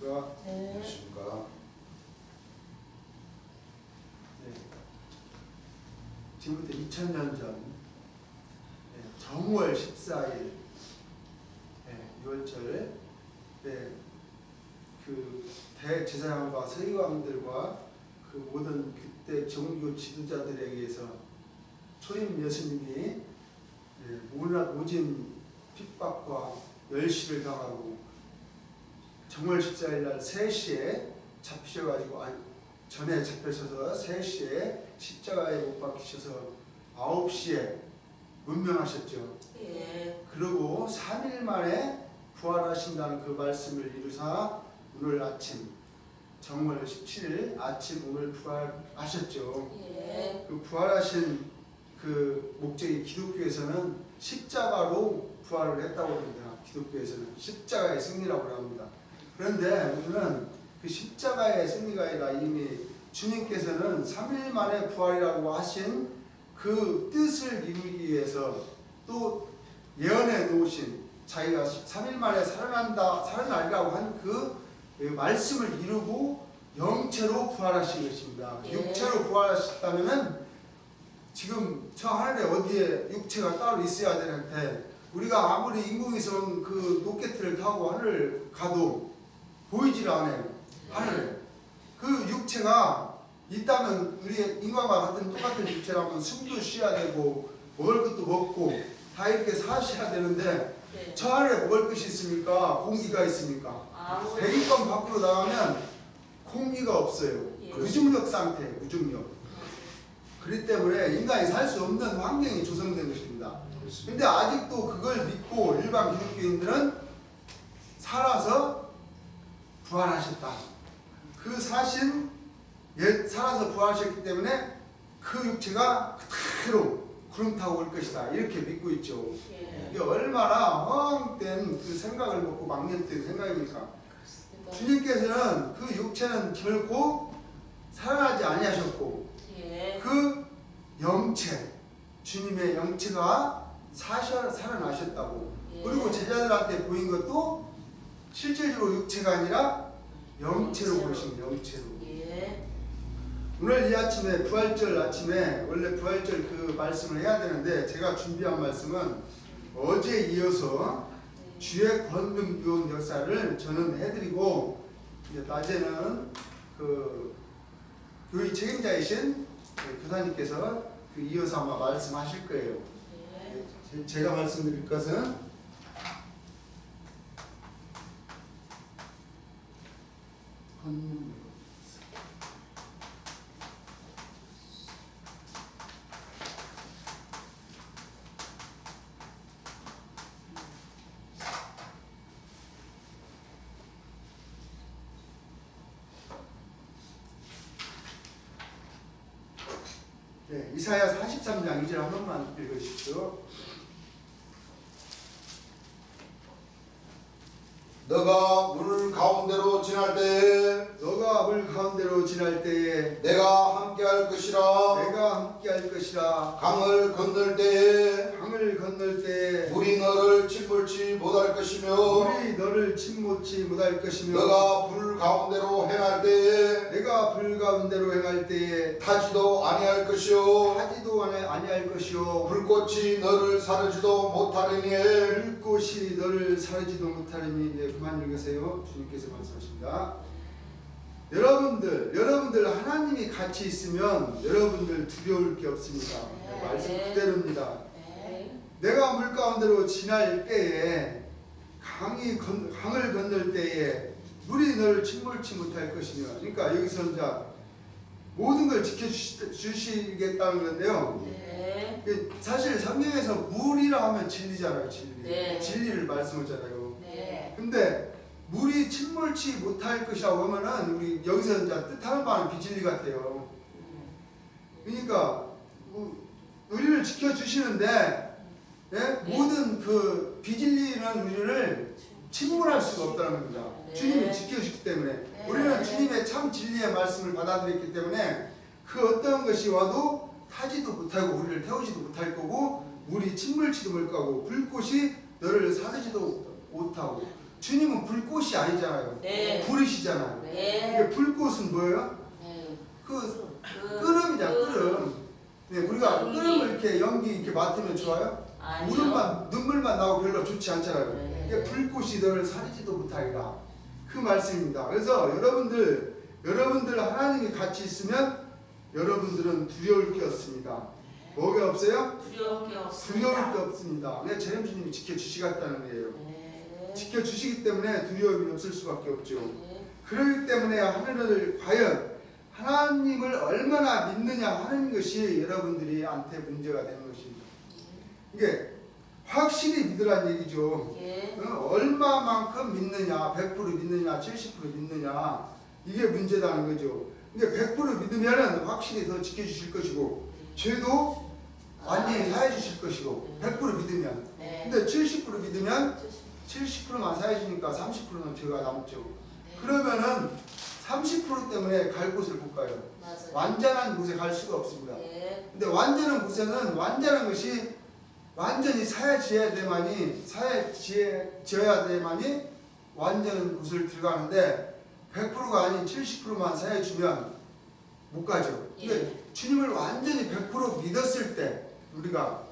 안녕하십니까? 네. 안녕하십니까? 네. 지금부터 2000년 전 정월 14일 6월절 그 대제사장과 서기관들과 그 모든 그때 종교 지도자들에 의해서 초림 예수님이 오진 핍박과 멸시를 당하고 정월 14일 날 3시에 잡히셔가지고 전에 잡혀서서 3시에 십자가에 못 박히셔서 9시에 문명하셨죠. 예. 그리고 3일 만에 부활하신다는 그 말씀을 이루사 오늘 아침 정월 17일 아침 오늘 부활하셨죠. 예. 그 부활하신 그 목적이 기독교에서는 십자가로 부활을 했다고 합니다. 기독교에서는 십자가의 승리라고 합니다. 그런데 우리는 그 십자가의 승리가 아니라 이미 주님께서는 3일 만에 부활이라고 하신 그 뜻을 이루기 위해서 또 예언해 놓으신 자기가 3일 만에 살아나리라고 한 그 말씀을 이루고 영체로 부활하신 것입니다. 예. 육체로 부활하셨다면은 지금 저 하늘에 어디에 육체가 따로 있어야 되는데 우리가 아무리 인공에서 온 그 로켓을 타고 하늘을 가도 보이질 않아요. 하늘에. 그 육체가 있다면 우리 인간과 같은 똑같은 육체라면 숨도 쉬어야 되고 먹을 것도 먹고 다 이렇게 사셔야 되는데 네. 저 하늘에 먹을 것이 있습니까? 공기가 있습니까? 대기권 밖으로 나가면 공기가 없어요. 예. 무중력 상태, 무중력. 그렇기 때문에 인간이 살 수 없는 환경이 조성된 것입니다. 근데 아직도 그걸 믿고 일반 기독교인들은 살아서 부활하셨다. 그 사신 살아서 부활하셨기 때문에 그 육체가 그대로 구름 타고 올 것이다. 이렇게 믿고 있죠. 예. 이게 얼마나 허황된 그 생각을 먹고 망령된 생각입니까? 그렇습니다. 주님께서는 그 육체는 결코 살아나지 아니하셨고 예. 그 영체, 주님의 영체가 살아나셨다고. 예. 그리고 제자들한테 보인 것도 실질적으로 육체가 아니라 영체로 보이신 영체로. 예. 오늘 이 아침에 부활절 아침에 원래 부활절 그 말씀을 해야 되는데 제가 준비한 말씀은 어제 이어서 주의 권능 유언 역사를 저는 해드리고 이제 낮에는 그 교회 책임자이신 교사님께서 그 이어서 아마 말씀하실 거예요. 예. 제가 말씀드릴 것은 권능 네, 이사야 43장 2절 한 번만 읽으십시오. 너가 물 가운데로 지날 때에 너가 물 가운데로 지날 때에 내가 함께할 것이라. 내가 함께할 것이라. 강을 건널 때에 강을 건널 때에 물이 너를 침몰치 못할 것이며 물이 너를 침몰치 못할 것이며 너가 불 가운데로 행할 때에 내가 불 가운데로 행할 때에 타지도 아니할 것이요 타지도 아니할 것이요 불꽃이 너를 사르지도 못하리니. 불꽃이 너를 사르지도 못하리니. 네, 그만 읽으세요. 주님께서 말씀하십니다. 여러분들 하나님이 같이 있으면 여러분들 두려울 게 없습니다. 네. 말씀 그대로입니다. 네. 내가 물 가운데로 지날 때에 강을 건널 때에 물이 너를 침몰치 못할 것이며. 그러니까 여기서 이제 모든 걸 지켜주시겠다는 건데요. 네. 사실 성경에서 물이라 하면 진리잖아요. 진리. 네. 진리를 말씀하잖아요. 네. 근데 물이 침몰치 못할 것이라고 하면은 우리 여기서 이제 뜻하는 바는 비진리 같아요. 그러니까 우리를 지켜주시는데 모든 그 비진리는 우리를 침몰할 수가 없다는 겁니다. 네. 주님이 지켜주시기 때문에. 네. 우리는 주님의 참 진리의 말씀을 받아들였기 때문에 그 어떤 것이 와도 타지도 못하고 우리를 태우지도 못할 거고 물이 침몰치도 못 가고 불꽃이 너를 사르지도 못하고 주님은 불꽃이 아니잖아요. 네. 불이시잖아요. 네. 이게 불꽃은 뭐예요? 네. 그 끓음이잖아, 끓음. 네, 우리가 끓음을 이렇게 연기 이렇게 맡으면 좋아요? 아니요. 눈물만 나오고 별로 좋지 않잖아요. 네. 이게 불꽃이 너를 사리지도 못하리라. 그 말씀입니다. 그래서 여러분들 하나님이 같이 있으면 여러분들은 두려울 게 없습니다. 뭐가 없어요? 두려울 게 없습니다. 두려울 게 없습니다. 왜 재림주님이 지켜주시겠다는 거예요. 네. 지켜주시기 때문에 두려움이 없을 수밖에 없죠. 네. 그렇기 때문에 하늘을 과연 하나님을 얼마나 믿느냐 하는 것이 여러분들한테 문제가 되는 것입니다. 이게 확실히 믿으란 얘기죠. 예. 얼마만큼 믿느냐, 100% 믿느냐, 70% 믿느냐 이게 문제라는 거죠. 근데 100% 믿으면 확실히 더 지켜주실 것이고 죄도 완전히 사해 주실 것이고 100% 믿으면. 네. 근데 70% 믿으면 70%만 사해 주니까 30%는 죄가 남죠. 네. 그러면은 30% 때문에 갈 곳을 못 가요. 맞아요. 완전한 곳에 갈 수가 없습니다. 네. 근데 완전한 곳에는 완전한 것이 완전히 사야지어야 돼만이 완전한 곳을 들어가는데 100%가 아닌 70%만 사야주면 못 가죠. 근데 예. 주님을 완전히 100% 믿었을 때 우리가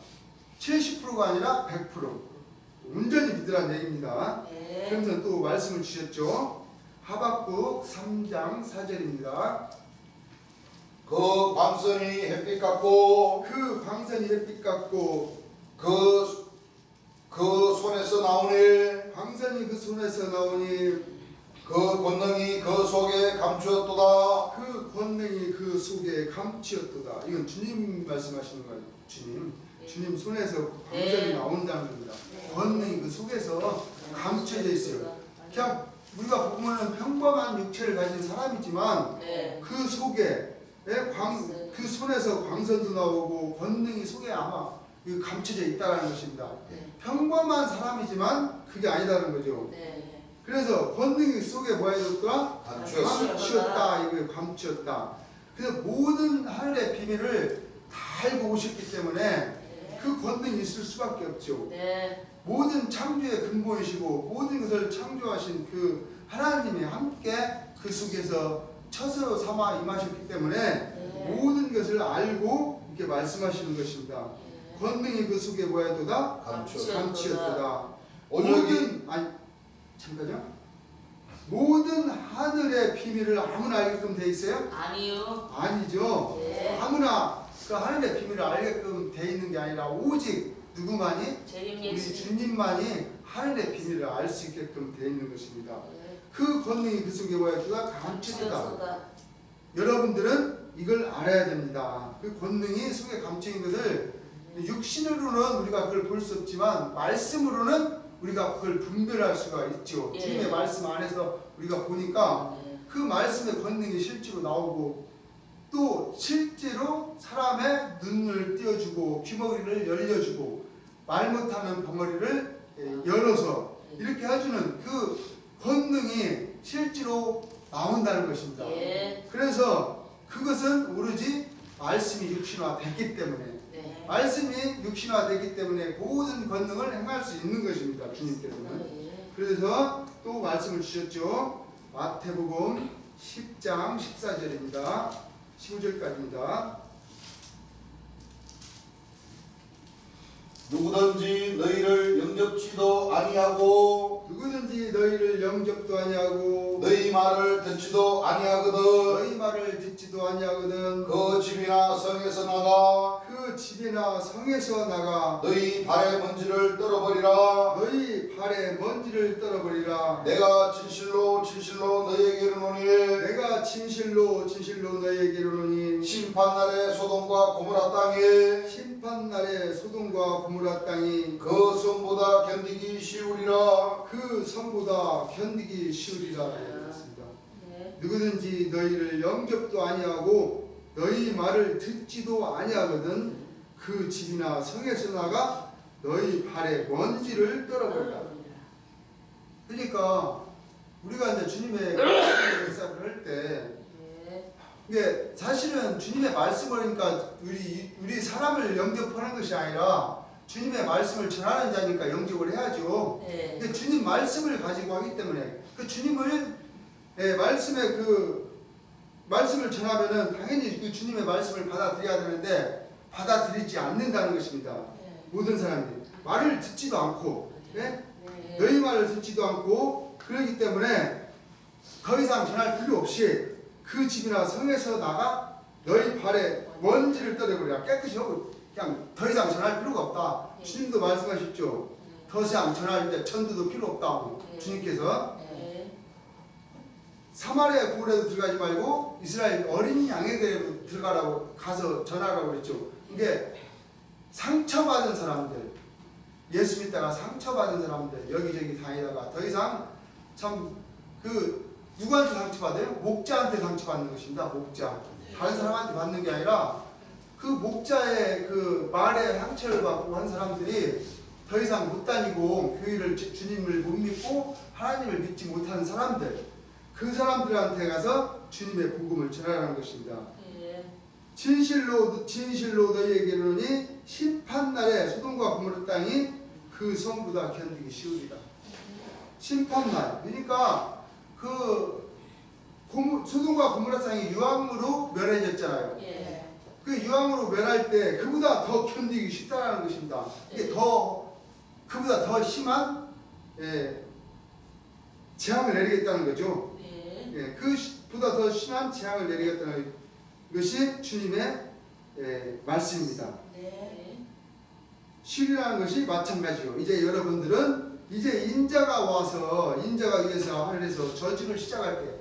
70%가 아니라 100% 온전히 믿으라는 얘기입니다. 네. 그러면서 또 말씀을 주셨죠. 하박국 3장 4절입니다. 그 광선이 햇빛 같고 그 광선이 햇빛 같고 그 손에서 나오니 광선이 그 손에서 나오니 그 권능이 그 속에 감추었도다. 그 권능이 그 속에 감추었도다. 이건 주님 말씀하시는 거예요. 주님 손에서 광선이 네. 나온다는 겁니다. 네. 권능이 그 속에서 감춰져 있어요. 그냥 우리가 보면은 평범한 육체를 가진 사람이지만 네. 그 속에 그 손에서 광선도 나오고 권능이 속에 아마 감춰져 있다는 것입니다. 네. 평범한 사람이지만 그게 아니다는 거죠. 네. 그래서 권능이 속에 뭐 해뒀더라? 감추었어. 감추었다. 이거예요. 감추었다. 그래서 모든 하늘의 비밀을 다 알고 오셨기 때문에 네. 그 권능이 있을 수밖에 없죠. 네. 모든 창조의 근본이시고 모든 것을 창조하신 그 하나님이 함께 그 속에서 처소로 삼아 임하셨기 때문에 네. 모든 것을 알고 이렇게 말씀하시는 것입니다. 네. 권능이 그 속에 뭐 해도다? 감추었도다. 오늘 여기 모든 잠깐요. 모든 하늘의 비밀을 아무나 알게끔 돼 있어요? 아니요. 아니죠. 네. 아무나 그 하늘의 비밀을 알게끔 돼 있는 게 아니라 오직 누구만이? 재림 우리 예수. 주님만이 하늘의 비밀을 알 수 있게끔 돼 있는 것입니다. 네. 그 권능이 그 속에 뭐 해도다? 감추었다. 감추었도다. 여러분들은 이걸 알아야 됩니다. 그 권능이 속에 감춰진 것을 육신으로는 우리가 그걸 볼 수 없지만 말씀으로는 우리가 그걸 분별할 수가 있죠. 예. 주님의 말씀 안에서 우리가 보니까 네. 그 말씀의 권능이 실제로 나오고 또 실제로 사람의 눈을 띄워주고 귀머리를 열려주고 말 못하는 벙어리를 열어서 이렇게 해주는 그 권능이 실제로 나온다는 것입니다. 예. 그래서 그것은 오로지 말씀이 육신화됐기 때문에 네. 말씀이 육신화되기 때문에 모든 권능을 행할 수 있는 것입니다. 주님께서는. 네. 그래서 또 말씀을 주셨죠. 마태복음 10장 14절입니다. 15절까지입니다. 누구든지 너희를 영접지도 아니하고 누구든지 너희를 영접도 아니하고 너희 말을 듣지도 아니하거든 너희 말을 듣지도 아니하거든 그 집이나 성에서 나가 그 집이나 성에서 나가 너희 발의 먼지를 떨어버리라. 너희 발에 먼지를 떨어버리라. 내가 진실로 진실로 너희에게 이르노니 내가 진실로 너희에게 이르노니 심판날에 소돔과 고모라 땅에 심판날에 소돔과 고모라 땅이 그 성보다 견디기 쉬우리라. 그 성보다 견디기 쉬우리라 하였습니다. 네. 누구든지 너희를 영접도 아니하고 너희 말을 듣지도 아니하거든 그 집이나 성에서 나가 너희 발에 먼지를 떨어버리라. 그러니까 우리가 이제 주님의 역사를 할 때 네. 이게 사실은 주님의 말씀을 하니까 우리 사람을 영접하는 것이 아니라 주님의 말씀을 전하는 자니까 영접을 해야죠. 네. 근데 주님 말씀을 가지고 하기 때문에 그 주님을 말씀의 그 말씀을 전하면은 당연히 그 주님의 말씀을 받아들여야 되는데 받아들이지 않는다는 것입니다. 네. 모든 사람들이 말을 듣지도 않고 네? 네. 너희 말을 듣지도 않고 그러기 때문에 더 이상 전할 필요 없이 그 집이나 성에서 나가 너희 발에 먼지를 떨어버려 깨끗이 하고 그냥 더 이상 전할 필요가 없다. 네. 주님도 말씀하셨죠. 더 이상 전할 때 전도도 필요 없다고 네. 주님께서 네. 사마리아 고을에도 들어가지 말고 이스라엘 어린 양에게로 들어가라고 가서 전하라고 그랬죠. 이게 상처받은 사람들 예수 믿다가 상처받은 사람들 여기저기 다니다가 더 이상 참 그 누구한테 상처받아요? 목자한테 상처받는 것입니다. 목자. 다른 사람한테 받는 게 아니라 그 목자의 그 말에 상처를 받고 한 사람들이 더 이상 못 다니고 교회를 주님을 못 믿고 하나님을 믿지 못하는 사람들 그 사람들한테 가서 주님의 복음을 전하라는 것입니다. 네. 진실로 너희에게 이르노니 심판날에 소돔과 고모라 땅이 그 성보다 견디기 쉬우리라. 심판날 그러니까 그 소돔과 고모라 땅이 유황으로 멸해졌잖아요. 예. 그 유황으로 멸할 때 그보다 더 견디기 쉽다는 것입니다. 이게 그보다 더 심한 재앙을 내리겠다는 거죠. 네. 그보다 더 심한 재앙을 내리겠다는 것이 주님의 말씀입니다. 네. 실이라는 것이 마찬가지요. 이제 여러분들은 이제 인자가 와서 인자가 위에서 하늘에서 저주를 시작할 때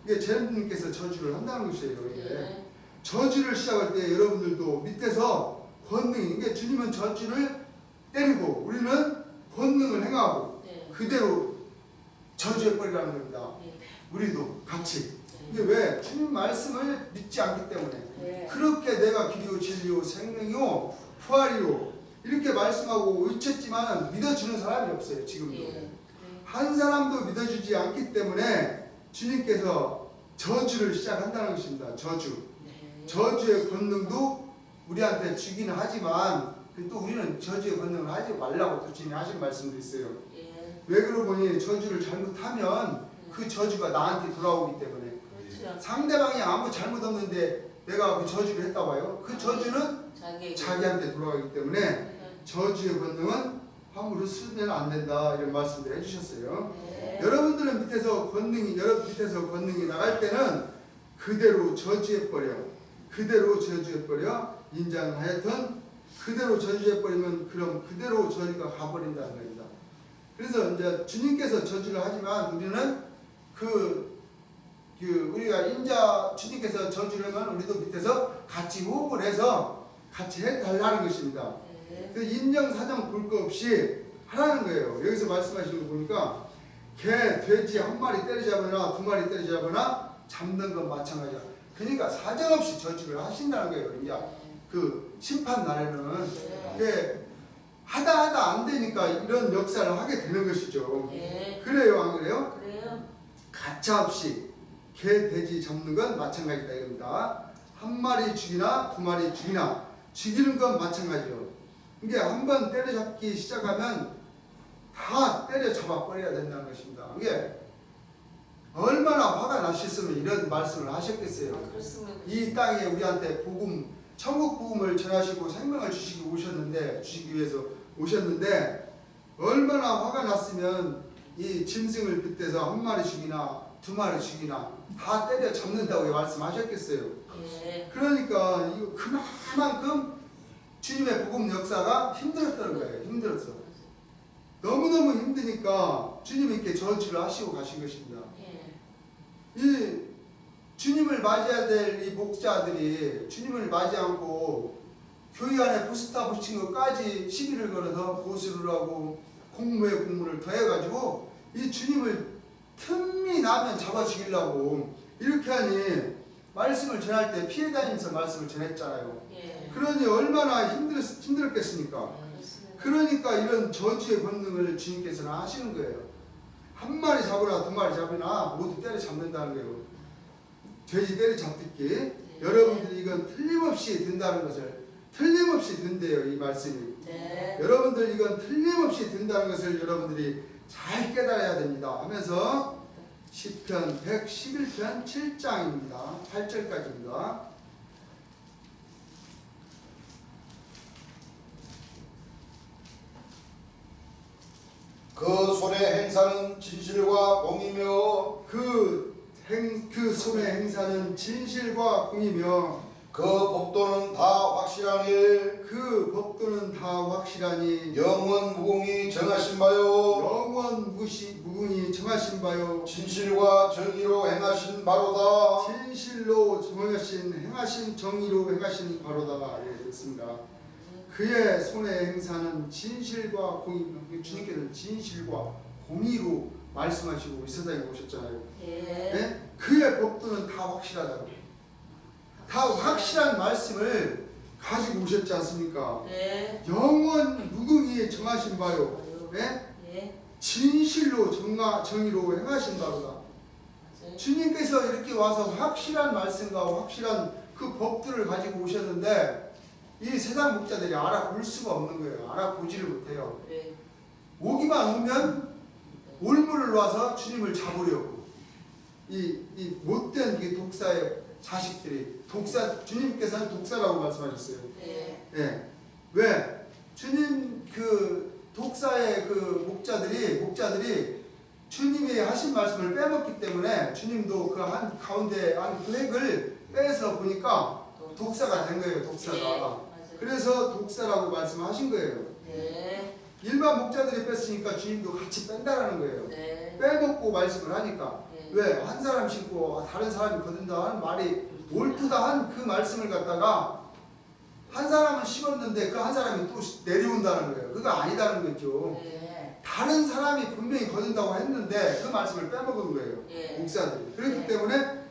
이게 주님께서 저주를 한다는 것이에요. 이게. 네. 저주를 시작할 때 여러분들도 밑에서 권능이 이게 주님은 저주를 때리고 우리는 권능을 행하고 네. 그대로 저주해 버리라는 겁니다. 네. 우리도 같이. 근데 왜? 주님 말씀을 믿지 않기 때문에 네. 그렇게 내가 길이요 진리요 생명이요 부활이요 이렇게 말씀하고 외쳤지만 믿어주는 사람이 없어요. 지금도. 네. 한 사람도 믿어주지 않기 때문에 주님께서 저주를 시작한다는 것입니다. 저주. 네. 저주의 권능도 우리한테 주기는 하지만 또 우리는 저주의 권능을 하지 말라고 또 주님이 하신 말씀도 있어요. 예. 왜 그러고 보니 저주를 잘못하면 그 저주가 나한테 돌아오기 때문에 그렇죠. 상대방이 아무 잘못 없는데 내가 그 저주를 했다고 해요. 그 저주는 자기. 자기한테 돌아가기 때문에 저주의 권능은 함부로 쓰면 안 된다 이런 말씀도 해주셨어요. 네. 여러분들은 여러분 밑에서 권능이 나갈 때는 그대로 저주해 버려 인자는 하여튼 그대로 저주해 버리면 그럼 그대로 저주가 가버린다는 겁니다. 그래서 이제 주님께서 저주를 하지만 우리는 우리가 주님께서 저주를 하면 우리도 밑에서 같이 호흡을 해서 같이 해달라는 것입니다. 네. 그 인정 사정 볼 거 없이 하라는 거예요. 여기서 말씀하시는 거 보니까 개, 돼지 한 마리 때려잡거나 두 마리 때려잡거나 잡는 건 마찬가지야. 그러니까 사정없이 저주를 하신다는 거예요. 이제 그 심판 날에는 하다 안 되니까 이런 역사를 하게 되는 것이죠. 네. 그래요, 안 그래요? 그래요. 가차없이 개, 돼지 잡는 건 마찬가지다 이겁니다. 한 마리 죽이나 두 마리 죽이나 죽이는 건 마찬가지요. 이게 한 번 때려잡기 시작하면 다 때려잡아 버려야 된다는 것입니다. 이게 얼마나 화가 나셨으면 이런 말씀을 하셨겠어요. 그렇습니다. 이 땅에 우리한테 천국 복음을 전하시고 생명을 주시기 위해서 오셨는데 얼마나 화가 났으면 이 짐승을 빗대서 한 마리 죽이나 두 마리 죽이나 다 때려 잡는다고 말씀하셨겠어요. 네. 그러니까 이거 그만큼 주님의 복음 역사가 힘들었다는 거예요. 힘들었어. 너무너무 힘드니까 주님이 이렇게 저주를 하시고 가신 것입니다. 예. 이 주님을 맞이해야 될 이 목자들이 주님을 맞이 않고 교회 안에 포스터 붙인 것까지 시비를 걸어서 보수를 하고 공무에 공무를 더해가지고 이 주님을 틈이 나면 잡아 죽이려고 이렇게 하니 말씀을 전할 때 피해 다니면서 말씀을 전했잖아요. 예. 그러니 얼마나 힘들었겠습니까? 그렇습니다. 그러니까 이런 저주의 권능을 주님께서는 하시는 거예요. 한 마리 잡으나 두 마리 잡으나 모두 때려잡는다는 거예요. 돼지 때려잡듣기. 여러분들이 이건 틀림없이 된다는 것을 틀림없이 든대요. 이 말씀이. 네. 여러분들 이건 틀림없이 든다는 것을 여러분들이 잘 깨달아야 됩니다. 하면서 시편 111편 7장입니다. 8절까지입니다. 그 손의 행사는 진실과 공이며 그 손의 행사는 진실과 공이며 그 법도는 다 확실하니 그 법도는 다 확실하니 영원 무궁히 정하신 바요 영원 무궁히 정하신 바요 진실과 정의로 행하신 바로다. 진실로 행하신 정의로 행하신 바로다가 되었습니다. 그의 손의 행사는 진실과 공이며 주님께서는 진실과 공의로 말씀하시고 이 세상에 오셨잖아요. 예. 네? 그의 법도는 다 확실하다고. 다 확실한 말씀을 가지고 오셨지 않습니까? 네. 영원 무궁히 정하신 바요. 네? 예. 진실로 정의로 행하신 바로다. 맞아요. 주님께서 이렇게 와서 확실한 말씀과 확실한 그 법들을 가지고 오셨는데 이 세상 목자들이 알아볼 수가 없는 거예요. 알아보지를 못해요. 네. 오기만 오면 올무를 와서 주님을 잡으려고 이 못된 이 독사의 자식들이 주님께서는 독사라고 말씀하셨어요. 네. 예. 왜? 주님 그 독사의 그 목자들이 주님이 하신 말씀을 빼먹기 때문에 주님도 그 한 가운데 한 그 획을 빼서 보니까 독사가 된 거예요. 독사가. 네. 맞아요. 그래서 독사라고 말씀하신 거예요. 네. 일반 목자들이 뺐으니까 주님도 같이 뺀다라는 거예요. 네. 빼먹고 말씀을 하니까. 네. 왜? 한 사람 신고 다른 사람이 거둔다 하는 말이 옳다 한 그 말씀을 갖다가 한 사람은 심었는데 그 한 사람이 또 내려온다는 거예요. 그거 아니다는 거죠. 네. 다른 사람이 분명히 거둔다고 했는데 그 말씀을 빼먹은 거예요. 예. 목사들이. 그렇기 네. 때문에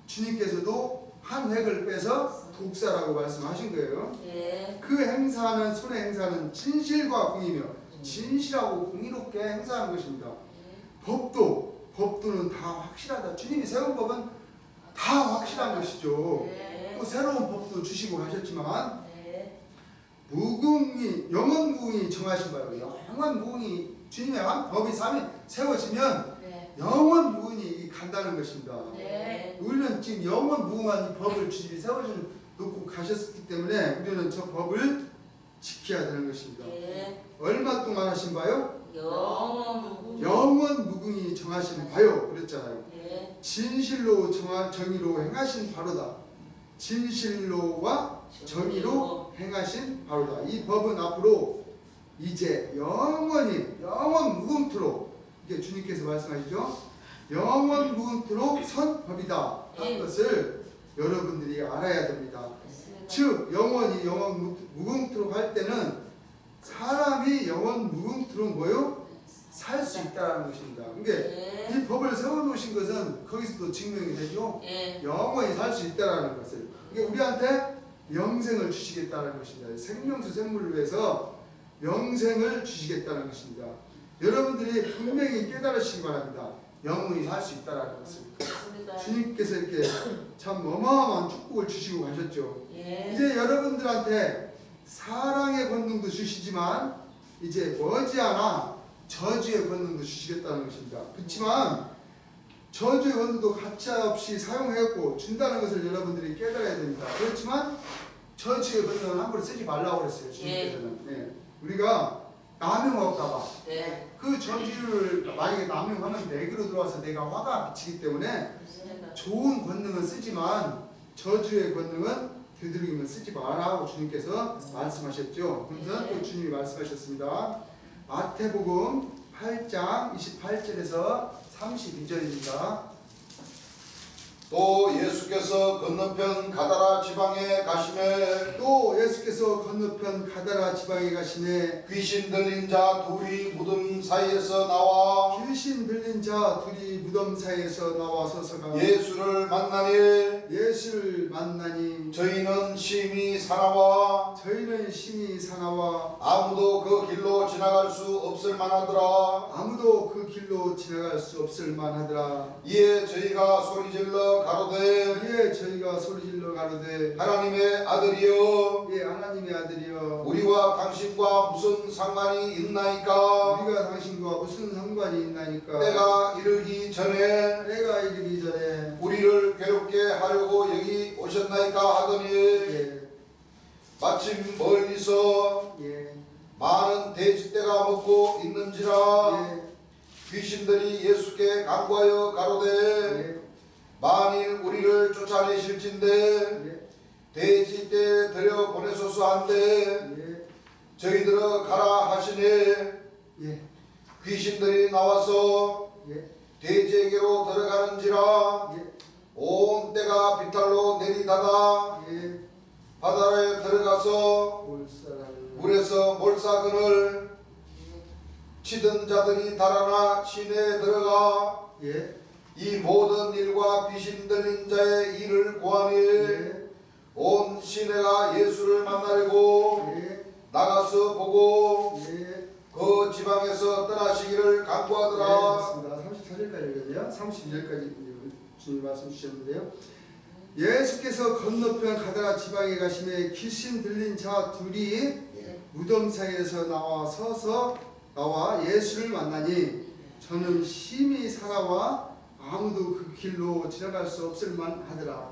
주님께서도 한 획을 빼서 독사라고 말씀하신 거예요. 예. 그 행사는 손의 행사는 진실과 공이며 진실하고 공의롭게 행사하는 것입니다. 법도는 다 확실하다. 주님이 세운 법은 다 확실한 것이죠. 네. 또 새로운 법도 주시고 하셨지만 네. 영원 무궁히 정하신 바요. 영원 무궁히 주님의 한 법이 세워지면 네. 영원 무궁히 간다는 것입니다. 네. 우리는 지금 영원 무궁한 이 법을 주님이 세워놓고 가셨기 때문에 우리는 저 법을 지켜야 되는 것입니다. 네. 얼마 동안 하신 바요? 영원 영원 무궁히 정하신 바요. 그랬잖아요. 네. 진실로 정의로 행하신 바로다. 진실로와 정의로 행하신 바로다. 이 법은 앞으로 이제 영원 무궁토록 이게 주님께서 말씀하시죠. 영원 무궁토록 선 법이다 하는 것을 여러분들이 알아야 됩니다. 즉 영원 무궁토록 할 때는 사람이 영원 무궁토록 뭐요? 살 수 있다는 것입니다. 그러니까 이 법을 세워놓으신 것은 거기서도 증명이 되죠. 예. 영원히 살 수 있다는 것을. 그러니까 우리한테 영생을 주시겠다는 것입니다. 생명수 생물을 위해서 영생을 주시겠다는 것입니다. 여러분들이 분명히 깨달으시기 바랍니다. 영원히 살 수 있다는 것을. 주님께서 이렇게 참 어마어마한 축복을 주시고 가셨죠. 예. 이제 여러분들한테 사랑의 권능도 주시지만 이제 머지않아 저주의 권능도 주시겠다는 것입니다. 그렇지만 저주의 권능도 가차없이 사용하고 준다는 것을 여러분들이 깨달아야 됩니다. 그렇지만 저주의 권능은 함부로 쓰지 말라고 그랬어요. 주님께서는. 네. 우리가 남용할까봐 네. 그 저주를 만약에 남용하면 내게로 들어와서 내가 화가 미치기 때문에 좋은 권능은 쓰지만 저주의 권능은 되도록이면 쓰지 마라고 주님께서 말씀하셨죠. 그래서 또 주님이 말씀하셨습니다. 마태복음 8장 28절에서 32절입니다. 또 예수께서 건너편 가다라 지방에 가시매 또 예수께서 건너편 가다라 지방에 가시매 귀신 들린 자 둘이 무덤 사이에서 나와 귀신 들린 자 둘이 무덤 사이에서 나와 서서가 예수를 만나니 저희는 심히 사나와 사나와 아무도 그 길로 지나갈 수 없을 만하더라. 아무도 그 길로 길로 지나갈 수 없을 만하더라. 이에 저희가 소리질러 가로되 이에 저희가 소리질러 가로되 하나님의 아들이여 예 하나님의 아들이여 우리와 당신과 무슨 상관이 있나이까. 우리가 당신과 무슨 상관이 있나니까. 때가 이르기 전에 때가 이르기 전에 우리를 괴롭게 하려고 여기 오셨나이까 하더니 예, 마침 멀리서 예, 많은 돼지떼가 먹고 있는지라. 예, 귀신들이 예수께 간구하여 가로되 예, 만일 우리를 쫓아내실진대 예, 돼지떼 들여 보내소서 한데 예, 저희들어 가라 하시니 예, 귀신들이 나와서 예, 돼지에게로 들어가는지라. 예, 온 때가 비탈로 내리다가 예, 바다에 들어가서 몰살하는 물에서 몰사근을 치던 자들이 달아나 시내에 들어가 예, 이 모든 일과 귀신 들린 자의 일을 고하니 예, 온 시내가 예수를 만나려고 예, 나가서 보고 예. 그 지방에서 떠나시기를 간구하더라. 네, 34절까지거든요. 32절까지 주님 말씀 주셨는데요. 예수께서 건너편 가다라 지방에 가시매 귀신 들린 자 둘이 무덤 사이에서 나와 예수를 만나니 저는 심히 살아와 아무도 그 길로 지나갈 수 없을 만하더라.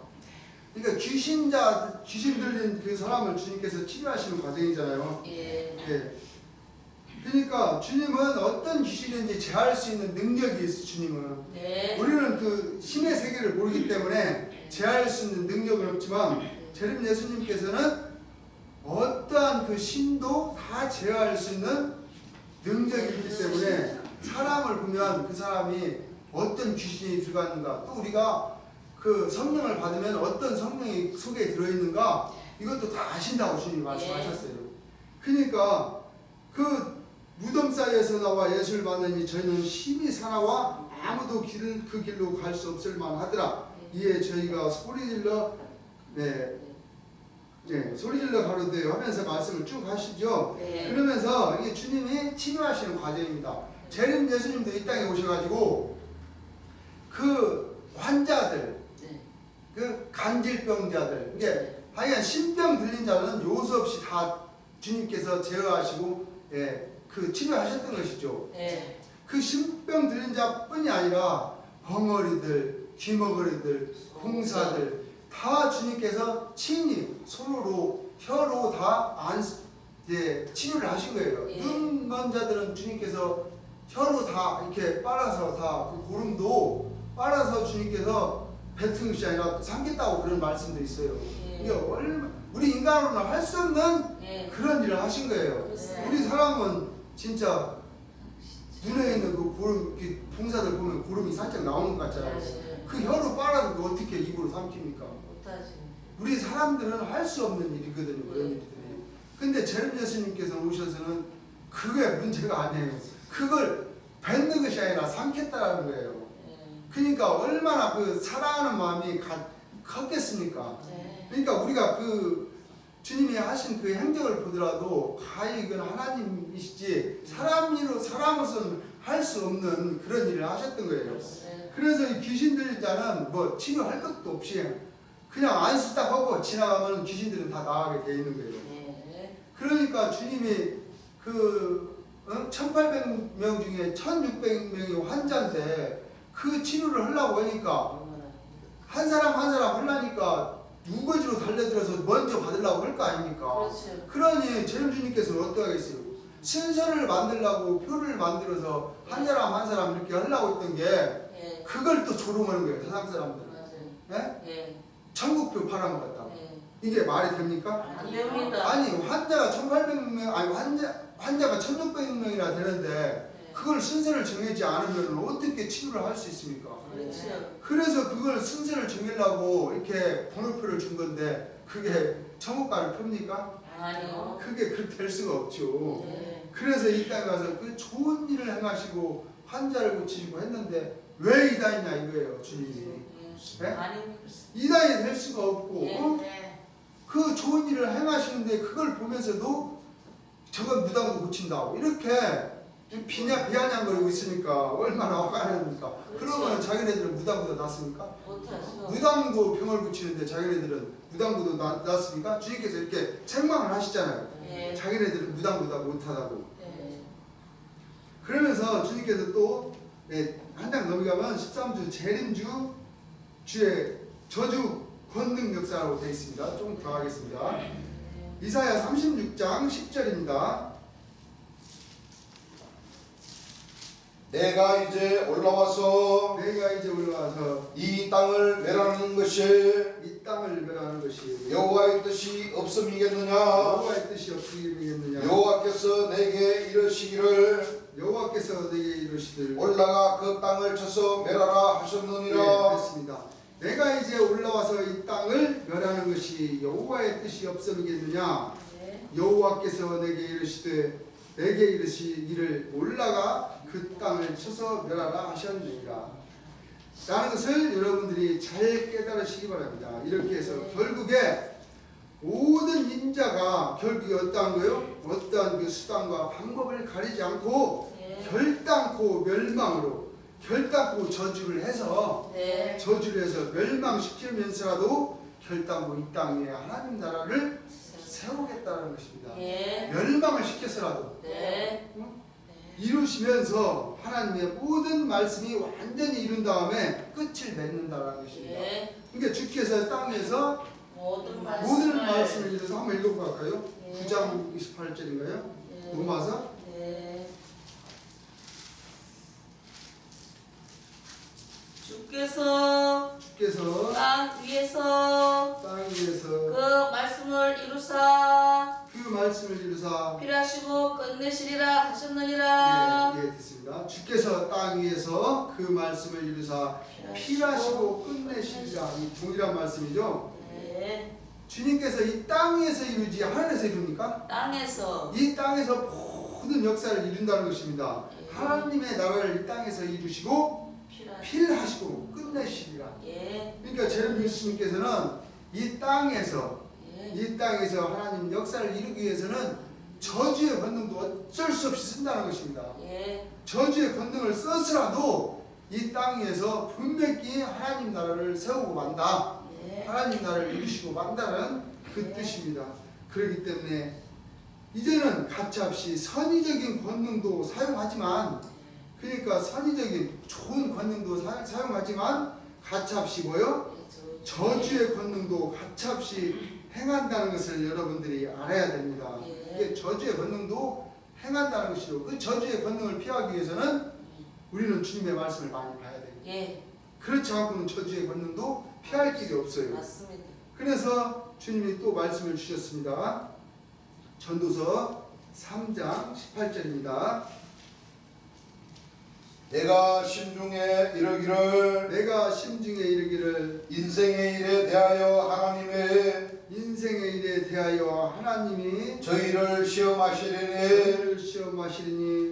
그러니까 귀신 들린 그 사람을 주님께서 치료하시는 과정이잖아요. 예. 예. 그러니까 주님은 어떤 귀신인지 제할 수 있는 능력이 있어. 주님은 네. 우리는 그 신의 세계를 모르기 때문에 제할 수 있는 능력은 없지만 재림 예수님께서는 어떠한 그 신도 다 제어할 수 있는 능력이 있기 때문에 사람을 보면 그 사람이 어떤 귀신이 들어갔는가, 또 우리가 그 성령을 받으면 어떤 성령이 속에 들어있는가, 이것도 다 아신다고 주님이 말씀하셨어요. 그러니까 그 무덤 사이에서 나와 예수를 만나니 저희는 심히 살아와 아무도 그 길로 갈 수 없을 만하더라. 이에 저희가 소리질러 소리질러 가로되 하면서 말씀을 쭉 하시죠. 네. 그러면서 이게 주님이 치료하시는 과정입니다. 재림 예수님도 이 땅에 오셔가지고 그 환자들, 네. 그 간질병자들, 이게 하여간 신병 들린 자는 요수 없이 다 주님께서 제어하시고 그 치료하셨던 것이죠. 네. 그 신병 들린 자뿐이 아니라 벙어리들, 귀머거리들, 공사들 다 주님께서 친히 손으로 혀로 다 치료를 하신 거예요. 예. 눈 먼 자들은 주님께서 혀로 다 이렇게 빨아서 다 그 고름도 빨아서 주님께서 뱉은 것이 아니라 삼켰다고 그런 말씀도 있어요. 예. 이게 우리 인간으로는 할 수 없는 예. 그런 일을 하신 거예요. 그렇습니다. 우리 사람은 진짜 눈에 있는 그 고름, 그 봉사들 보면 고름이 살짝 나오는 것 같잖아요. 네. 그 혀로 빨아서 그 어떻게 입으로 삼킵니까? 못하지. 우리 사람들은 할 수 없는 일이거든요, 그런 일들이. 근데 재림 예수님께서 오셔서는 그게 문제가 아니에요. 그걸 뱉는 것이 아니라 삼켰다라는 거예요. 네. 그러니까 얼마나 그 사랑하는 마음이 컸겠습니까? 네. 그러니까 우리가 그 주님이 하신 그 행적을 보더라도 이건 하나님이시지 사람으로서는 할 수 없는 그런 일을 하셨던 거예요. 네. 그래서 이 귀신 들린 자는 뭐 치료할 것도 없이 그냥 안수 딱 하고 지나가면 귀신들은 다 나가게 돼 있는 거예요. 네. 그러니까 주님이 그 1800명 중에 1600명이 환자인데 그 치료를 하려고 하니까 얼마나. 한 사람 하려니까 우거지로 달려들어서 먼저 받으려고 할 거 아닙니까? 그렇죠. 그러니 재림주님께서는 어떻게 하겠어요? 순서를 만들려고 표를 만들어서 한 사람 한 사람 이렇게 하려고 했던 게 예. 그걸 또 조롱하는 거예요. 세상 사람들은. 맞아요. 예? 예. 천국표 팔아먹었다고. 예. 이게 말이 됩니까? 안 됩니다. 아니 환자가 1800명 아니 환자가 1600명이나 되는데 예. 그걸 순서를 정하지 않으면 어떻게 치료를 할 수 있습니까? 그렇죠. 그래서 그걸 순서를 정하려고 이렇게 번호표를 준 건데 그게 천국 가는 표입니까? 아니요. 그게 그렇게 될 수가 없죠. 네. 그래서 이 땅에 와서 그 좋은 일을 행하시고 환자를 고치시고 했는데 왜 이단이냐 이거예요, 주님이. 예. 예? 아닙니다. 이단이 될 수가 없고 예. 네. 그 좋은 일을 행하시는데 그걸 보면서도 저건 무당도 고친다고 이렇게 비아냥거리고 있으니까 얼마나 화가 나니까. 그렇죠. 그러면 자기네들은 무당보다 낫습니까? 못하죠. 무당도 병을 고치는데 자기네들은 무당보다 낫습니까? 주님께서 이렇게 책망을 하시잖아요. 네. 자기네들은 무당보다 못하다고. 네. 그러면서 주님께서 또 한 장 넘어가면 13주 재림주 주의 저주 권능 역사라고 되어 있습니다. 좀 더 하겠습니다. 이사야 36장 10절입니다. 내가 이제 올라와서 이 땅을 멸하는 것이 이 땅을 멸하는 것이 여호와의 뜻이 없음이겠느냐. 여호와의 뜻이 없으리겠느냐. 여호와께서 내게 이르시기를 여호와께서 내게 이르시길 올라가 그 땅을 쳐서 멸하라 하셨느니라. 그렇습니다. 내가 이제 올라와서 이 땅을 멸하는 것이 여호와의 뜻이 없음이겠느냐. 네. 여호와께서 내게 이르시기를 올라가 그 땅을 쳐서 멸하라 하셨느니라. 라는 것을 여러분들이 잘 깨달으시기 바랍니다. 이렇게 해서 결국에 모든 인자가 결국에 어떠한 거요? 어떠한 그 수단과 방법을 가리지 않고 네. 결단코 멸망으로 결단코 저주를 해서 네. 멸망시키면서라도 결단코 이 땅에 하나님 나라를 세우겠다는 것입니다. 네. 멸망을 시켜서라도 네. 이루시면서 하나님의 모든 말씀이 완전히 이룬 다음에 끝을 맺는다는 것입니다. 네. 그러니까 주께서 땅에서 모든 모든 말씀을 말씀을 이루어서 한번 읽어볼까요? 네. 9장 28절인가요? 네. 로마서 네. 주께서 땅 위에서 그 말씀을 이루사 필하시고 끝내시리라 하셨느니라. 예, 됐습니다. 주께서 땅 위에서 그 말씀을 이루사 필하시고 끝내시리라. 이 동일한 말씀이죠. 네. 주님께서 이 땅에서 이루지 하늘에서 이룹니까? 땅에서 이 땅에서 모든 역사를 이룬다는 것입니다. 하나님의 나라를 이 땅에서 이루시고 필하시고 끝내시리라. 예. 그러니까 예수님께서는 이 땅에서 하나님 역사를 이루기 위해서는 저주의 권능도 어쩔 수 없이 쓴다는 것입니다. 예. 저주의 권능을 써서라도 이 땅에서 분명히 하나님 나라를 세우고 만다. 예. 하나님 나라를 이루시고 만다는 그 뜻입니다. 그렇기 때문에 이제는 가차없이 선의적인 권능도 사용하지만, 그러니까 선의적인 좋은 권능도 사용하지만 가차없이 뭐요? 저주의 권능도 가차없이 행한다는 것을 여러분들이 알아야 됩니다. 이게 저주의 권능도 행한다는 것이죠. 그 저주의 권능을 피하기 위해서는 우리는 주님의 말씀을 많이 봐야 돼요. 예. 그렇지 않고는 저주의 권능도 피할 길이 없어요. 맞습니다. 그래서 주님이 또 말씀을 주셨습니다. 전도서 3장 18절입니다. 내가 심중에 이르기를 인생의 일에 대하여 하나님이 저희를 시험하시리니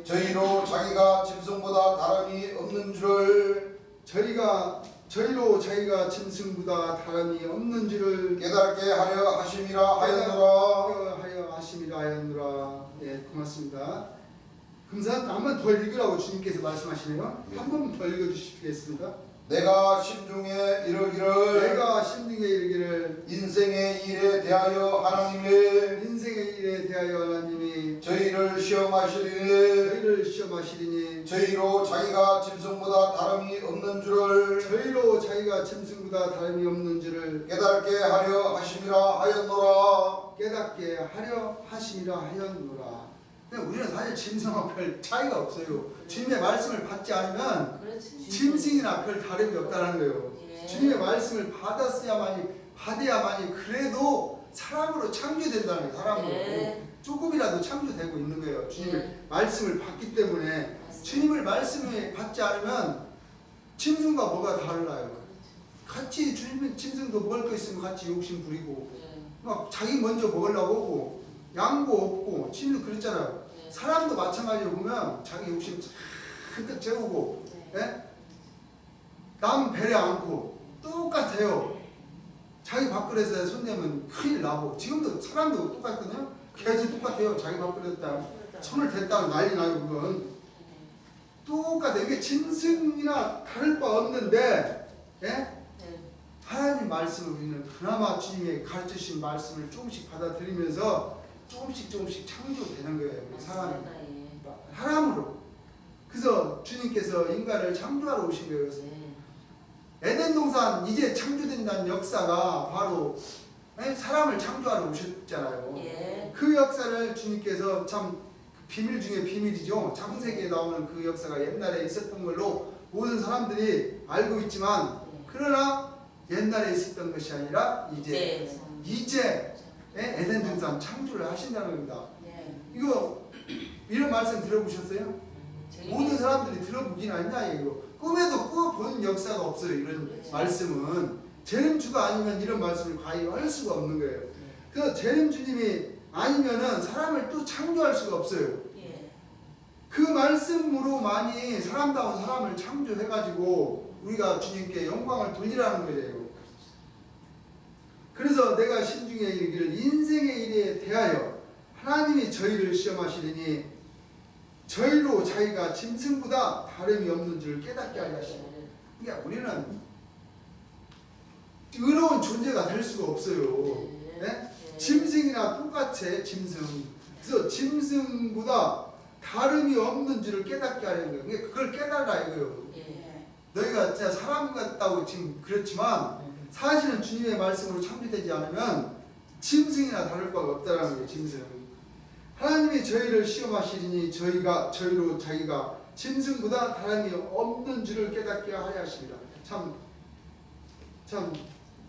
저희로 자기가 짐승보다 다름이 없는 줄을 저희로 자기가 짐승보다 다름이 없는 줄을 깨닫게 하려 하심이라 하였노라. 예, 고맙습니다. 금산 한번 더 읽으라고 주님께서 말씀하시네요. 한 번 더 읽어주시겠습니까? 내가 심중에 이르기를 인생의 일에 대하여 하나님이 저희를 시험하시리니 저희로 자기가 짐승보다 다름이 없는 줄을 깨닫게 하려 하심이라 하였노라. 근데 우리는 사실 짐승과 별 차이가 없어요. 주님의 말씀을 받지 않으면 그렇지. 짐승이나 별 다름이 없다는 거예요. 예. 주님의 말씀을 받아야만이 그래도 사람으로 창조된다는 거예요. 사람으로. 예. 조금이라도 창조되고 있는 거예요. 주님의 예. 말씀을 받기 때문에. 주님을 말씀을 받지 않으면 짐승과 뭐가 달라요? 같이 주님 짐승도 먹을 거 있으면 같이 욕심 부리고 예. 막 자기 먼저 먹으려고 오고 양보 없고 짐도 그랬잖아요. 예. 사람도 마찬가지로 보면 자기 욕심 잔뜩 채우고 예? 남 배려 않고 똑같아요. 자기 밥그릇에 손 대면 큰일 나고 지금도 사람도 똑같거든요. 계속 똑같아요. 자기 밥그릇에다 손을 댔다고 난리 나요. 그건 똑같아. 이게 짐승이나 다를 바 없는데, 예? 네. 하나님 말씀을 우리는 그나마 주님의 가르치신 말씀을 조금씩 받아들이면서 조금씩 창조되는 거예요. 우리 사람이. 맞습니다. 예. 사람으로. 그래서 주님께서 인간을 창조하러 오신 거예요. 그래서 네. 에덴 동산 이제 창조된다는 역사가 바로 사람을 창조하러 오셨잖아요. 예. 그 역사를 주님께서 참 비밀 중에 비밀이죠. 창세기에 나오는 그 역사가 옛날에 있었던 걸로 모든 사람들이 알고 있지만, 그러나 옛날에 있었던 것이 아니라 이제 에덴 동산 창조를 하신다는 겁니다. 네. 이거 이런 말씀 들어보셨어요? 모든 사람들이 들어보긴 않냐 이거. 꿈에도 꿔본 역사가 없어요. 이런 말씀은 재림주가 아니면 이런 말씀을 과연 할 수가 없는 거예요. 그래서 재림주님이 아니면은 사람을 또 창조할 수가 없어요. 예. 그 말씀으로만이 사람다운 사람을 창조해가지고 우리가 주님께 영광을 돌리라는 거예요. 그래서 내가 신중에 이르기를 인생의 일에 대하여 하나님이 저희를 시험하시리니 저희로 자기가 짐승보다 다름이 없는 줄 깨닫게 하려 하시니. 그러니까 우리는 의로운 존재가 될 수가 없어요. 네? 짐승이나 똑같아. 짐승. 그래서 짐승보다 다름이 없는 줄을 깨닫게 하려는 거예요. 그러니까 그걸 깨달으라 이거예요. 예. 너희가 진짜 사람 같다고 지금 그렇지만 사실은 주님의 말씀으로 창조되지 않으면 짐승이나 다를 바가 없다라는 거예요. 짐승. 하나님이 저희를 시험하시리니 저희가 저희로 자기가 짐승보다 다름이 없는 줄을 깨닫게 하려 하십니다. 참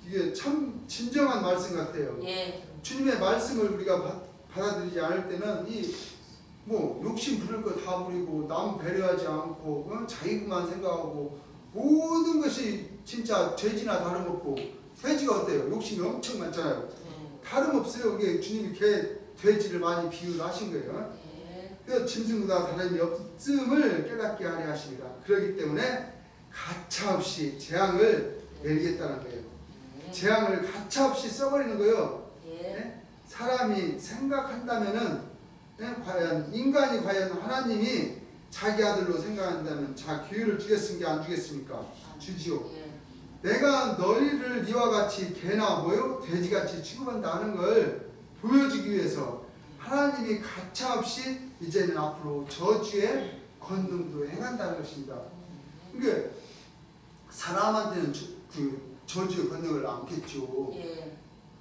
이게 참 진정한 말씀 같아요. 예. 주님의 말씀을 우리가 받아들이지 않을 때는 이 뭐 욕심 부릴 거 다 부리고 남 배려하지 않고 자기만 생각하고 모든 것이 진짜 돼지나 다름없고, 돼지가 어때요? 욕심이 엄청 많잖아요. 다름없어요. 이게 주님이 돼지를 많이 비유를 하신 거예요. 그래서 짐승보다 다름이 없음을 깨닫게 하려 하십니다. 그렇기 때문에 가차없이 재앙을 내리겠다는 거예요. 재앙을 가차없이 써버리는 거예요. 네? 사람이 생각한다면은 과연 인간이 과연 하나님이 자기 아들로 생각한다면 자 기회를 주겠습니까? 안 주겠습니까? 주지요. 내가 너희를 이와 같이 개나 뭐요? 돼지같이 취급한다는 걸 보여주기 위해서 하나님이 가차없이 이제는 앞으로 저주의 권능도 행한다는 것입니다. 그러니까 사람한테는 그 저주의 권능을 안겠죠.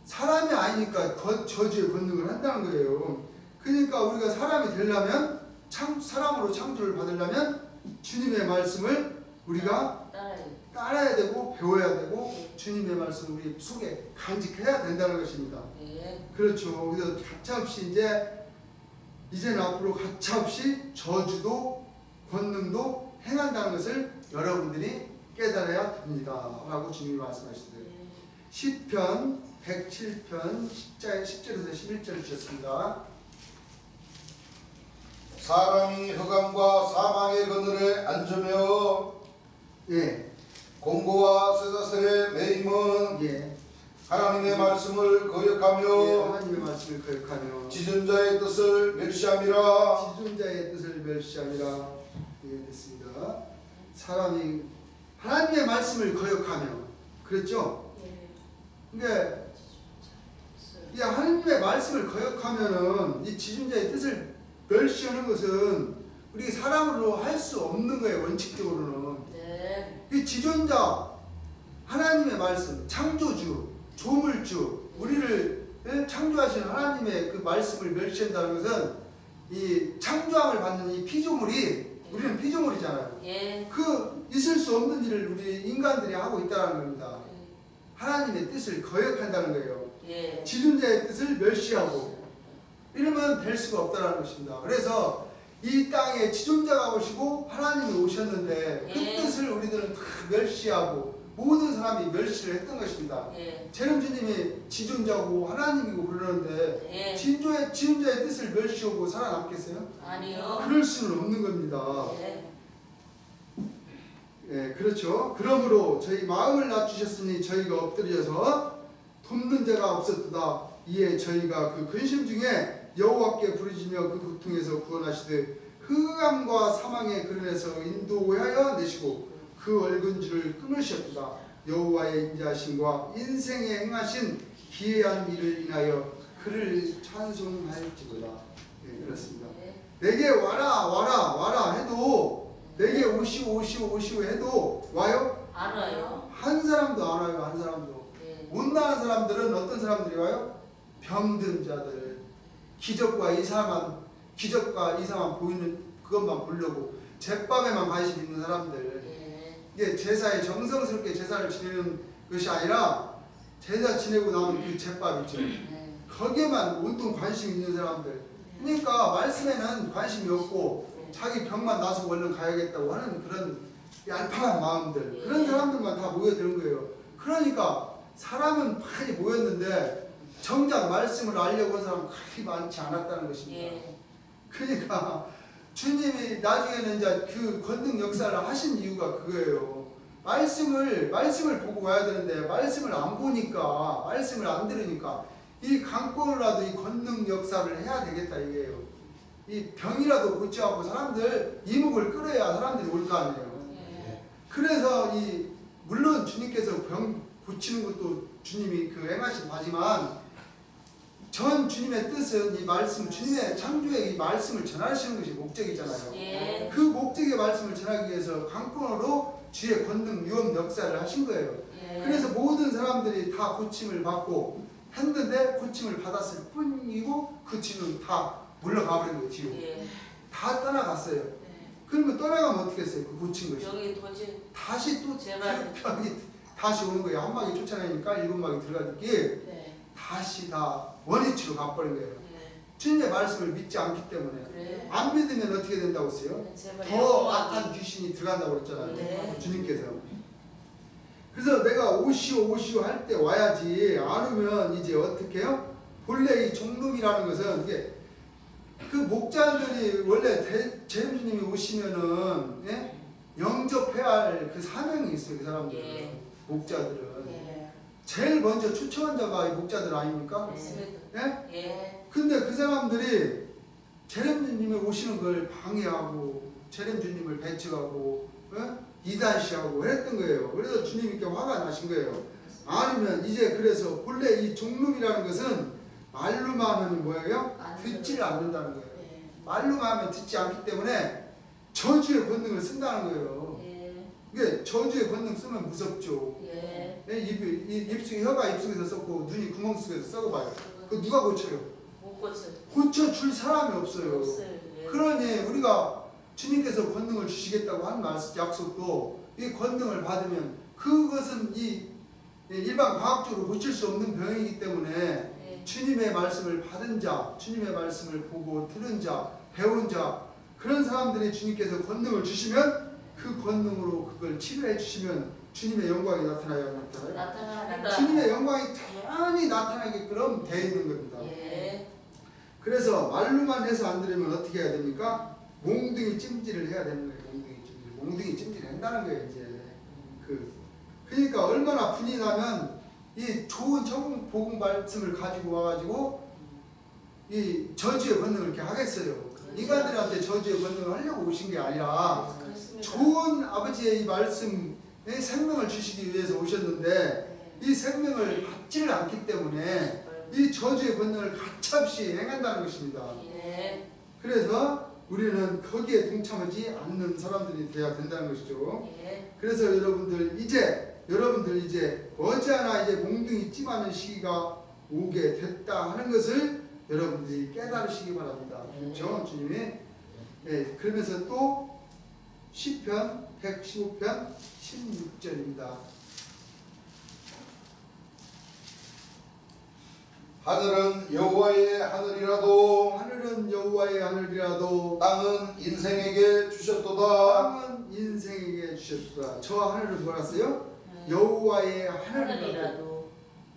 사람이 아니니까 저주의 권능을 한다는 거예요. 그러니까 우리가 사람이 되려면 사람으로 창조를 받으려면 주님의 말씀을 우리가 따라야 되고 배워야 되고 주님의 말씀을 우리 속에 간직해야 된다는 것입니다. 그렇죠. 그래서 가차없이 이제는 앞으로 가차없이 저주도 권능도 행한다는 것을 여러분들이 깨달아야 됩니다. 라고 주님이 말씀하시더라고요. 시편 107편 10절에서 11절을 주셨습니다. 사람이 흑암과 사망의 그늘에 앉으며 공고와 쇠사슬에 매임은 하나님의 말씀을 거역하며 하나님의 말씀을 거역하며 지존자의 뜻을 멸시함이라. 지존자의 뜻을 멸시함이라. 됐습니다. 사람이 하나님의 말씀을 거역하며, 그랬죠? 그러니까 이 하나님의 말씀을 거역하면은 이 지존자의 뜻을 멸시하는 것은 우리 사람으로 할 수 없는 거예요. 원칙적으로는. 이 지존자 하나님의 말씀, 창조주, 조물주, 우리를 창조하신 하나님의 그 말씀을 멸시한다는 것은 이 창조함을 받는 이 피조물이, 우리는 피조물이잖아요. 그 있을 수 없는 일을 우리 인간들이 하고 있다는 겁니다. 하나님의 뜻을 거역한다는 거예요. 지존자의 뜻을 멸시하고 이러면 될 수가 없다는 것입니다. 그래서 이 땅에 지존자가 오시고 하나님이 오셨는데 그 뜻을 우리들은 다 멸시하고 모든 사람이 멸시를 했던 것입니다. 재림주님이 지존자고 하나님이고 그러는데 지존자의 뜻을 멸시하고 살아남겠어요? 아니요. 그럴 수는 없는 겁니다. 그렇죠. 그러므로 저희 마음을 낮추셨으니 저희가 엎드려서 돕는 자가 없었도다. 이에 저희가 그 근심 중에 여호와께 부르짖며 그 고통에서 구원하시되 흑암과 사망의 그늘에서 인도하여 내시고 그 얼근지를 끊으셨도다. 여호와의 인자하심과 인생에 행하신 기이한 일을 인하여 그를 찬송할지로다. 네, 그렇습니다. 내게 와라 와라 와라 해도, 내게 오시오 오시오 오시오 해도 와요? 안 와요. 한 사람도 안 와요. 한 사람도. 네. 온다는 사람들은 어떤 사람들이 와요? 병든 자들, 기적과 이상만 보이는 그것만 보려고 제밥에만 관심 있는 사람들. 네. 이게 제사에 정성스럽게 제사를 지내는 것이 아니라 제사 지내고 나면 그 제밥 있죠. 네. 거기에만 온통 관심 있는 사람들. 그러니까 말씀에는 관심이 없고 자기 병만 나서 얼른 가야겠다고 하는 그런 얄팍한 마음들, 그런 사람들만 다 모여드는 거예요. 그러니까 사람은 많이 모였는데 정작 말씀을 알려고 한 사람은 그렇게 많지 않았다는 것입니다. 예. 그러니까 주님이 나중에는 이제 그 권능 역사를 하신 이유가 그거예요. 말씀을 보고 와야 되는데 말씀을 안 보니까, 말씀을 안 들으니까 이 강권이라도 이 권능 역사를 해야 되겠다 이게요. 이 병이라도 고치하고 사람들 이목을 끌어야 사람들이 올 거 아니에요. 예. 그래서 물론 주님께서 병 고치는 것도 주님이 그 행하신 바지만 전 주님의 뜻은 이 말씀, 주님의 창조의 이 말씀을 전하시는 것이 목적이잖아요. 예. 그 목적의 말씀을 전하기 위해서 강권으로 주의 권능 유업 역사를 하신 거예요. 예. 그래서 모든 사람들이 다 고침을 받고 했는데 고침을 받았을 뿐이고 그 뒤는 다 물러가 버린 거예요. 뒤로. 예. 다 떠나갔어요. 네. 그러면 떠나가면 어떻게 했어요? 그 고친 것이. 여기 도지 다시 또 제발. 그 병이 다시 오는 거예요. 한 마리 쫓아내니까 일곱 마리 들어가기 네. 다시 다 원위치로 가버린 거예요. 네. 주님의 말씀을 믿지 않기 때문에. 그래. 안 믿으면 어떻게 된다고 했어요? 제발 더 영원하게. 악한 귀신이 들어간다고 그랬잖아요. 네. 주님께서. 그래서 내가 오시오 오시오 할 때 와야지, 안 오면 이제 어떻게 해요? 본래 이 종lum이라는 것은 이게 그 목자들이 원래 재림주님이 오시면은 예? 영접해야 할 그 사명이 있어요. 그 사람들은. 예. 목자들은. 예. 제일 먼저 초청한 자가 이 목자들 아닙니까? 맞습니다. 예? 예. 근데 그 사람들이 재림주님이 오시는 걸 방해하고 재림주님을 배척하고 이단시하고 했던 거예요. 그래서 주님께 화가 나신 거예요. 아니면 이제 그래서 본래 이 종lum이라는 것은 말로만 하면 뭐예요? 듣지를 않는다는 거예요. 예. 말로만 하면 듣지 않기 때문에 저주의 권능을 쓴다는 거예요. 예. 이게 저주의 권능 쓰면 무섭죠. 예. 혀가 입속에서 썩고 눈이 구멍 속에서 썩어봐요. 그 누가 고쳐요? 못 고쳐. 고쳐줄 사람이 없어요. 없어요. 예. 그러니 우리가 주님께서 권능을 주시겠다고 한 약속도 이 권능을 받으면 그것은 이 일반 과학적으로 고칠 수 없는 병이기 때문에 예. 주님의 말씀을 받은 자, 주님의 말씀을 보고 들은 자, 배운 자, 그런 사람들이 주님께서 권능을 주시면 그 권능으로 그걸 치료해 주시면 주님의 영광이 나타나요. 나타난다. 주님의 영광이 자연히 나타나게끔 되어 있는 겁니다. 예. 그래서 말로만 해서 안 들으면 어떻게 해야 됩니까? 몽둥이 찜질을 해야 되는 거예요. 몽둥이 찜질 한다는 거예요. 이제 그러니까 얼마나 분이 나면 이 좋은 복음 말씀을 가지고 와가지고 이 저주의 권능을 이렇게 하겠어요. 인간들한테 저주의 권능을 하려고 오신 게 아니라 그렇습니다. 좋은 아버지의 이 말씀에 생명을 주시기 위해서 오셨는데 이 생명을 받지를 않기 때문에 이 저주의 권능을 가차없이 행한다는 것입니다. 예. 그래서 우리는 거기에 동참하지 않는 사람들이 되어야 된다는 것이죠. 예. 그래서 여러분들 이제 머지않아 이제 몽둥이 찜하는 시기가 오게 됐다 하는 것을 여러분들이 깨달으시기 바랍니다. 그렇죠? 주님이. 예, 그러면서 또 시편 115편 16절입니다. 하늘은 여호와의 하늘이라도 하늘은 여호와의 하늘이라도 땅은 인생에게 주셨도다. 땅은 인생에게 주셨도다. 저 하늘은 뭐라어요? 여호와의 하늘이라도. 하늘이라도.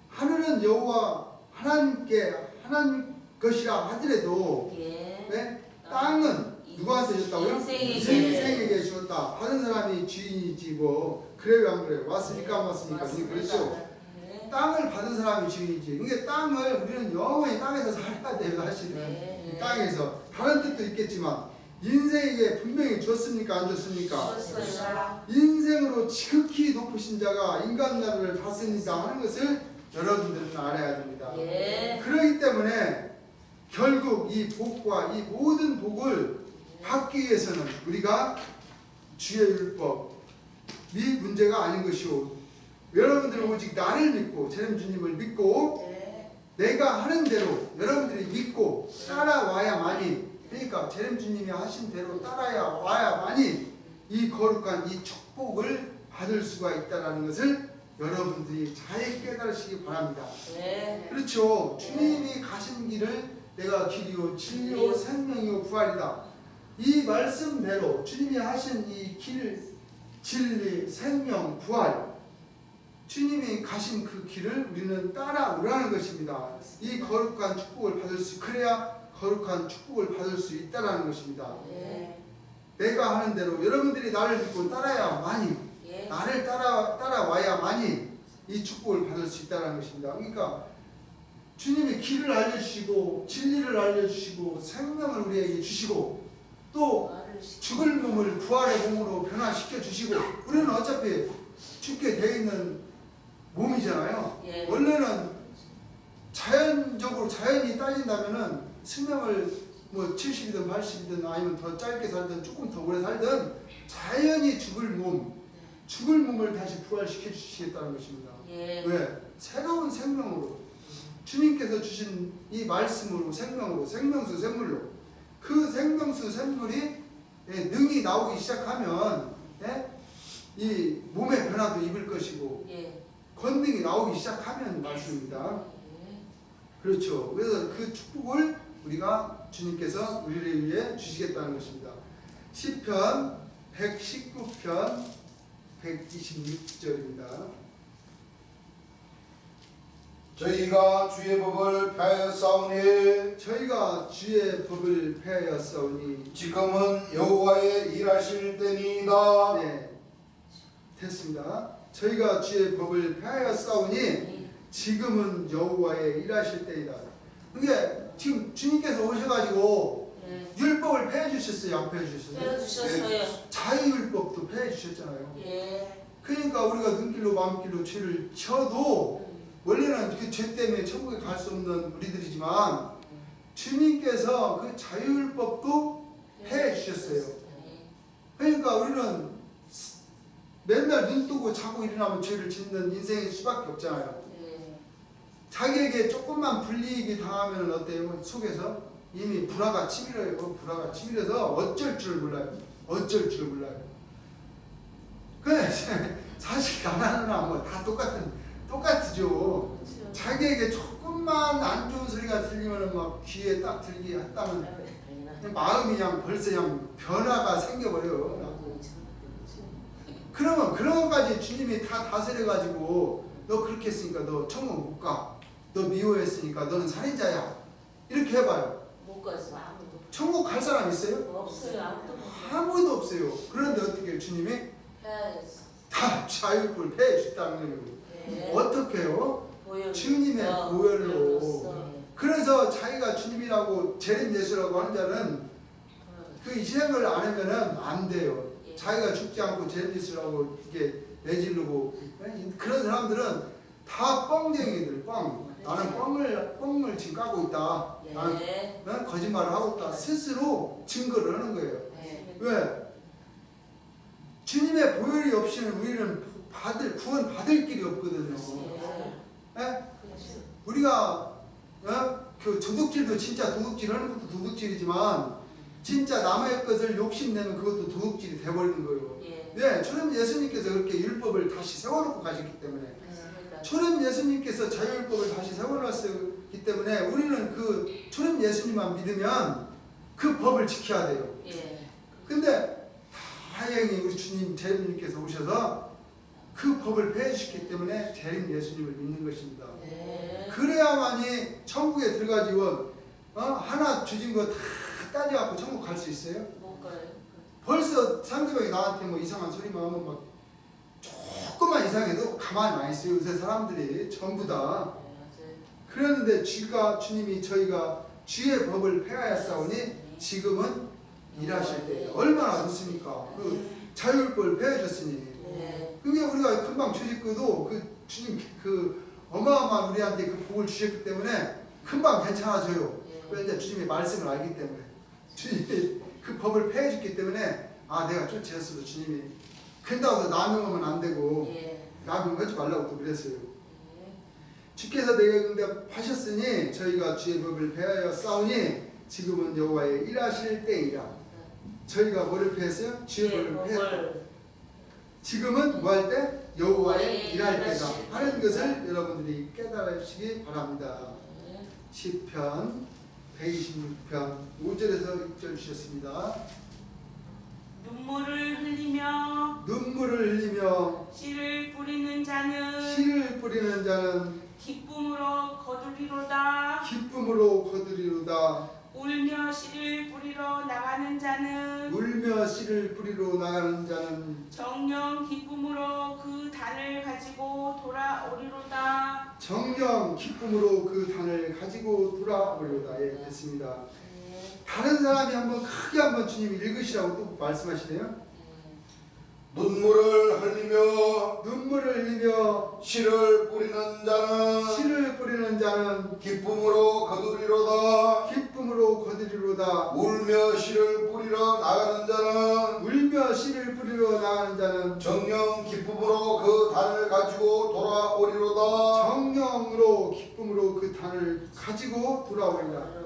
하늘은 여호와 하나님 것이라 하더라도 예. 네? 땅은 누구한테 줬다고요? 인생에게 주었다. 받은 사람이 주인이지 뭐. 그래요 안 그래요? 맞습니까 안 맞습니까? 그렇죠. 네. 땅을 받은 사람이 주인이지. 그러니까 땅을 우리는 영원히 땅에서 살아야 돼요. 사실은 이 땅에서 다른 뜻도 있겠지만 인생에게 분명히 줬습니까? 안 줬습니까? 줬어요. 인생으로 지극히 높으신 자가 인간 나라를 다스린다 하는 것을 여러분들은 알아야 됩니다. 예. 그렇기 때문에 결국 이 복과 이 모든 복을 받기 위해서는 우리가 주의 율법이 문제가 아닌 것이오. 여러분들은 오직 나를 믿고 재림 주님을 믿고 네. 내가 하는 대로 여러분들이 믿고 따라와야만이, 그러니까 재림 주님이 하신 대로 따라와야만이 이 거룩한 이 축복을 받을 수가 있다는 것을 여러분들이 잘 깨달으시기 바랍니다. 네. 그렇죠. 주님이 가신 길을 내가 길이요 진리요 생명이요 부활이다. 이 말씀대로 주님이 하신 이 길, 진리, 생명, 부활, 주님이 가신 그 길을 우리는 따라오라는 것입니다. 이 거룩한 축복을 받을 수, 그래야 거룩한 축복을 받을 수 있다는 것입니다. 네. 내가 하는 대로 여러분들이 나를 믿고 따라야만이, 예. 나를 따라와야만이 이 축복을 받을 수 있다는 것입니다. 그러니까 주님이 길을 알려주시고 진리를 알려주시고 생명을 우리에게 주시고 또 말을 시켜. 죽을 몸을 부활의 몸으로 변화시켜 주시고, 우리는 어차피 죽게 돼 있는 몸이잖아요. 예. 원래는 자연적으로 자연이 따진다면은 수명을 뭐 70이든 80이든 아니면 더 짧게 살든 조금 더 오래 살든 자연히 죽을 몸을 다시 부활시켜 주시겠다는 것입니다. 예. 왜? 새로운 생명으로 주님께서 주신 이 말씀으로 생명으로 생명수 샘물로 그 생명수 샘물이 능이 나오기 시작하면 이 몸의 변화도 입을 것이고 예. 권능이 나오기 시작하면 말씀입니다. 예. 그렇죠. 그래서 그 축복을 우리가 주님께서 우리를 위해 주시겠다는 것입니다. 시편 119편 126절입니다. 저희가 주의 법을 폐하였사오니 저희가 주의 법을 폐하였사오니 지금은 여호와의 일하실 때니이다. 네, 됐습니다. 저희가 주의 법을 폐하였사오니 예. 지금은 여호와의 일하실 때이다. 그게 지금 주님께서 오셔가지고 예. 율법을 폐해 주셨어요, 안 폐해 주셨어요? 떼어주셨어요. 자유율법도 폐해 주셨잖아요. 예. 그러니까 우리가 눈길로 마음길로 죄를 지어도 원래는 그 죄 때문에 천국에 갈 수 없는 우리들이지만 주님께서 그 자유율법도 폐해 주셨어요. 그러니까 우리는 맨날 눈 뜨고 자고 일어나면 죄를 짓는 인생일 수밖에 없잖아요. 예. 자기에게 조금만 불이익이 당하면 어때요? 속에서 이미 불화가 치밀어요. 불화가 치밀어서 어쩔 줄 몰라요. 어쩔 줄 몰라요. 그래 사실 가난이나 뭐 다 똑같죠. 자기에게 조금만 안 좋은 소리가 들리면은 막 귀에 딱 들게 했다면 마음이 그냥 벌써 그냥 변화가 생겨버려요. 그러면 그런 것까지 주님이 다 다스려가지고 너 그렇게 했으니까 너 천국 못 가. 너 미워했으니까 너는 살인자야. 이렇게 해봐요. 못 갔어. 아무도. 천국 갈 사람 있어요? 없어요. 아무도 못 갔어. 아무도 없어요. 그런데 어떻게 해요? 주님이 해야겠어. 다 자유를 해줬다는 거예요. 예. 어떻게 해요? 보혈로. 주님의 보혈로. 보혈로써. 그래서 자기가 주님이라고 재림 예수라고 하는 자는 그 희생을 안 하면은 안 돼요. 예. 자기가 죽지 않고 재림 예수라고 이렇게 내지르고 그런 사람들은 다 뻥쟁이들 뻥. 나는 뻥을 지금 까고 있다. 나는 예. 거짓말을 하고 있다. 스스로 증거를 하는 거예요. 예. 왜? 주님의 보혈이 없이는 우리는 구원 받을 길이 없거든요. 예? 그렇죠. 우리가 그 도둑질도 진짜 도둑질 하는 것도 도둑질이지만 진짜 남의 것을 욕심내면 그것도 도둑질이 돼버리는 거예요. 예. 네, 초림 예수님께서 그렇게 율법을 다시 세워놓고 가셨기 때문에 맞습니다. 초림 예수님께서 자유율법을 다시 세워놨기 때문에 우리는 그 초림 예수님만 믿으면 그 법을 지켜야 돼요. 예. 근데 다행히 우리 주님 재림님께서 오셔서 그 법을 폐해주셨기 때문에 재림 예수님을 믿는 것입니다. 네. 그래야만이 천국에 들어가지고 하나 주진 거 다 따져갖고 천국 갈 수 있어요? 못 가요. 벌써 상대방이 나한테 뭐 이상한 소리만 하면 막 조금만 이상해도 가만히 안 있어요. 요새 사람들이 전부 다. 맞아요. 그랬는데 주님이 저희가 주의 법을 폐하였사오니 지금은 일하실 때 얼마나 좋습니까? 그 자율법을 배워줬으니. 네. 그게 우리가 금방 주식구도 그 주님 그 어마어마한 우리한테 그 복을 주셨기 때문에 금방 괜찮아져요. 그런데 주님의 말씀을 알기 때문에 주님이 그 법을 폐해줬기 때문에 아 내가 쫓아졌어도 주님이 큰다고 해서 남용하면 안 되고 남용하지 말라고 또 그랬어요. 주께서 내가 응답하셨으니 저희가 주의 법을 배하여 싸우니 지금은 여호와의 일하실 때이라. 저희가 뭐를 폐했어요? 주의 법을 폐했다. 지금은 뭐 할 때? 여호와의 일할 때다 하는 것을 여러분들이 깨달으시기 바랍니다. 시편 126편 5절에서 6절 주셨습니다. 눈물을 흘리며 씨를 뿌리는 자는 씨를 뿌리는 자는 기쁨으로 거두리로다. 기쁨으로 거두리로다. 울며 씨를 뿌리러 나가는 자는 울며 씨를 뿌리러 나가는 자는 정령 기쁨으로 그 단을 가지고 돌아오리로다. 정령 기쁨으로 그 단을 가지고 돌아오리로다. 예, 됐습니다. 다른 사람이 한번 크게 한번 주님이 읽으시라고 또 말씀하시네요. 눈물을 흘리며 씨를 뿌리는 자는 기쁨으로 거두리로다. 기쁨으로 거두리로다. 울며 씨를 뿌리러 나가는 자는 정령 기쁨으로 그 단을 가지고 돌아오리로다. 정령으로 기쁨으로 그 단을 가지고 돌아오리라.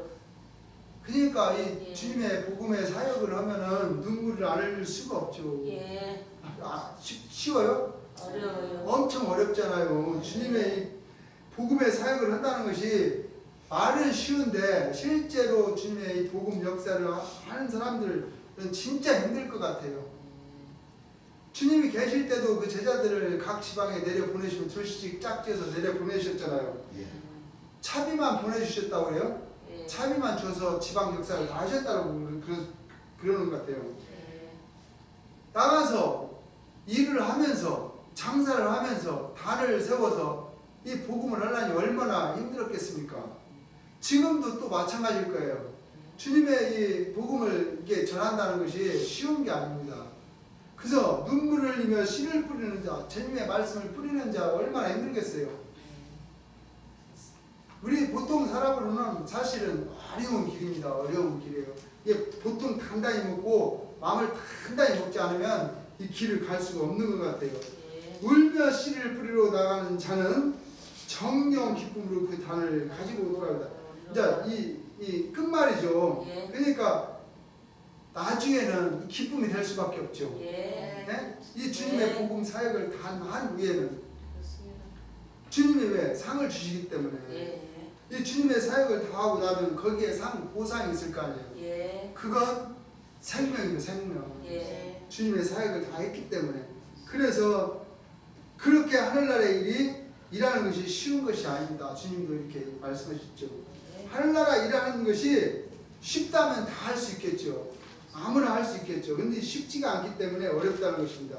그러니까 이 주님의 복음의 사역을 하면은 눈물을 안 흘릴 수가 없죠. 쉬워요? 어려워요. 엄청 어렵잖아요. 주님의 이 복음의 사역을 한다는 것이 말은 쉬운데 실제로 주님의 이 복음 역사를 하는 사람들은 진짜 힘들 것 같아요. 주님이 계실 때도 그 제자들을 각 지방에 내려 보내시면 둘씩 짝지어서 내려 보내셨잖아요. 차비만 보내주셨다고 그래요? 차비만 줘서 지방 역사를 다 하셨다고 그러는 것 같아요. 나가서 일을 하면서 장사를 하면서 단을 세워서 이 복음을 하려니 얼마나 힘들었겠습니까? 지금도 또 마찬가지일 거예요. 주님의 이 복음을 이렇게 전한다는 것이 쉬운 게 아닙니다. 그래서 눈물을 흘리며 씨를 뿌리는 자, 주님의 말씀을 뿌리는 자 얼마나 힘들겠어요. 우리 보통 사람으로는 사실은 어려운 길입니다. 어려운 길이에요. 이게 보통 단단히 먹고 마음을 단단히 먹지 않으면 이 길을 갈 수가 없는 것 같아요. 울며 씨를 뿌리러 나가는 자는 정령 기쁨으로 그 단을 가지고 돌아온다. 이제 이 끝말이죠. 그러니까 나중에는 기쁨이 될 수밖에 없죠. 네? 이 주님의 복음 사역을 다 한 후에는 주님이 왜 상을 주시기 때문에 이 주님의 사역을 다 하고 나면 거기에 보상이 있을 거 아니에요. 그건 생명이죠. 생명. 주님의 사역을 다 했기 때문에. 그래서 그렇게 하늘나라의 일이 일하는 것이 쉬운 것이 아닙니다. 주님도 이렇게 말씀하셨죠. 하늘나라 일하는 것이 쉽다면 다 할 수 있겠죠. 아무나 할 수 있겠죠. 근데 쉽지가 않기 때문에 어렵다는 것입니다.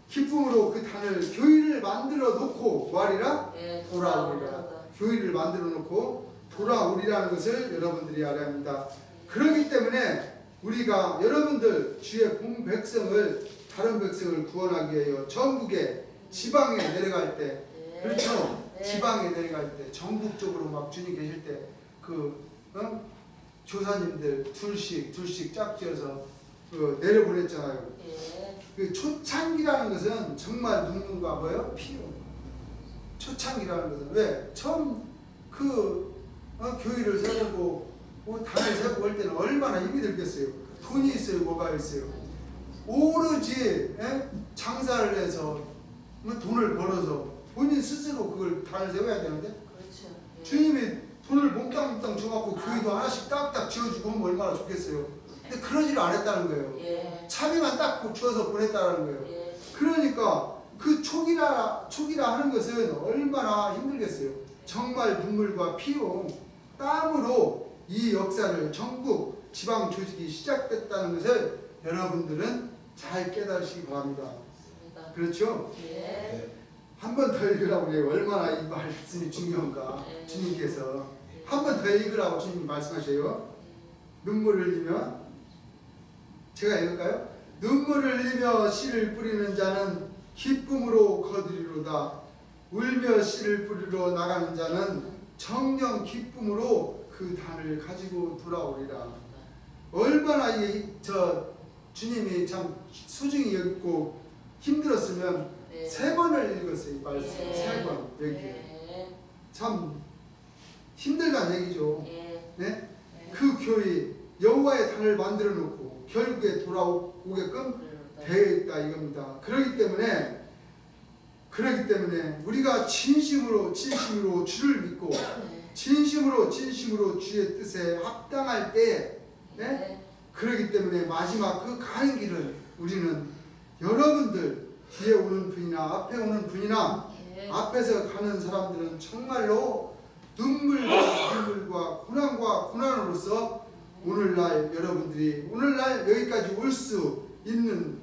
기쁨으로 그 단을 교회를 만들어 놓고 뭐하리라? 돌아오리라. 교회를 만들어 놓고 돌아오리라는 것을 여러분들이 알아야 합니다. 그렇기 때문에 우리가 여러분들 주의 본 백성을 다른 백성을 구원하기 위하여 전국에 지방에 내려갈 때 그렇죠? 지방에 내려갈 때 전국적으로 막 주님 계실 때 조사님들 둘씩 짝지어서 내려보냈잖아요. 그 초창기라는 것은 정말 눈물과 뭐요? 피요. 초창기라는 것은 왜? 처음 교회를 세우고 단을 세우고 할 때는 얼마나 힘이 들겠어요. 돈이 있어요, 뭐가 있어요. 오로지 장사를 해서 돈을 벌어서 본인 스스로 그걸 단을 세워야 되는데 주님이 돈을 몽땅몽땅 줘갖고 교회도 하나씩 딱딱 지어주고 하면 얼마나 좋겠어요. 근데 그러지를 않았다는 거예요. 차비만 딱 주어서 보냈다는 거예요. 그러니까 그 촉이라 하는 것은 얼마나 힘들겠어요. 정말 눈물과 피로 땀으로 이 역사를 전국 지방 조직이 시작됐다는 것을 여러분들은 잘 깨달으시기 바랍니다. 그렇죠? 한 번 더 읽으라고 해요. 얼마나 이 말씀이 중요한가. 주님께서 한 번 더 읽으라고 주님이 말씀하셔요. 눈물을 흘리면 제가 읽을까요? 눈물을 흘리며 씨를 뿌리는 자는 기쁨으로 거두리로다. 울며 씨를 뿌리러 나가는 자는 정녕 기쁨으로 그 단을 가지고 돌아오리라. 얼마나 저 주님이 참 소중히 여기고 힘들었으면 네. 3번을 읽었어요. 이 말씀 네. 3번 여기. 네. 참 힘들다는 얘기죠. 네. 네? 네. 그 교회 여호와의 단을 만들어 놓고 결국에 돌아오게끔 되어 있다 이겁니다. 그렇기 때문에 우리가 진심으로 주를 믿고 네. 진심으로 주의 뜻에 합당할 때, 네? 네. 그렇기 때문에 마지막 그 가는 길은 우리는 여러분들 뒤에 오는 분이나 앞에 오는 분이나 네. 앞에서 가는 사람들은 정말로 눈물과 고난과 고난으로서 오늘날 여러분들이 오늘날 여기까지 올 수 있는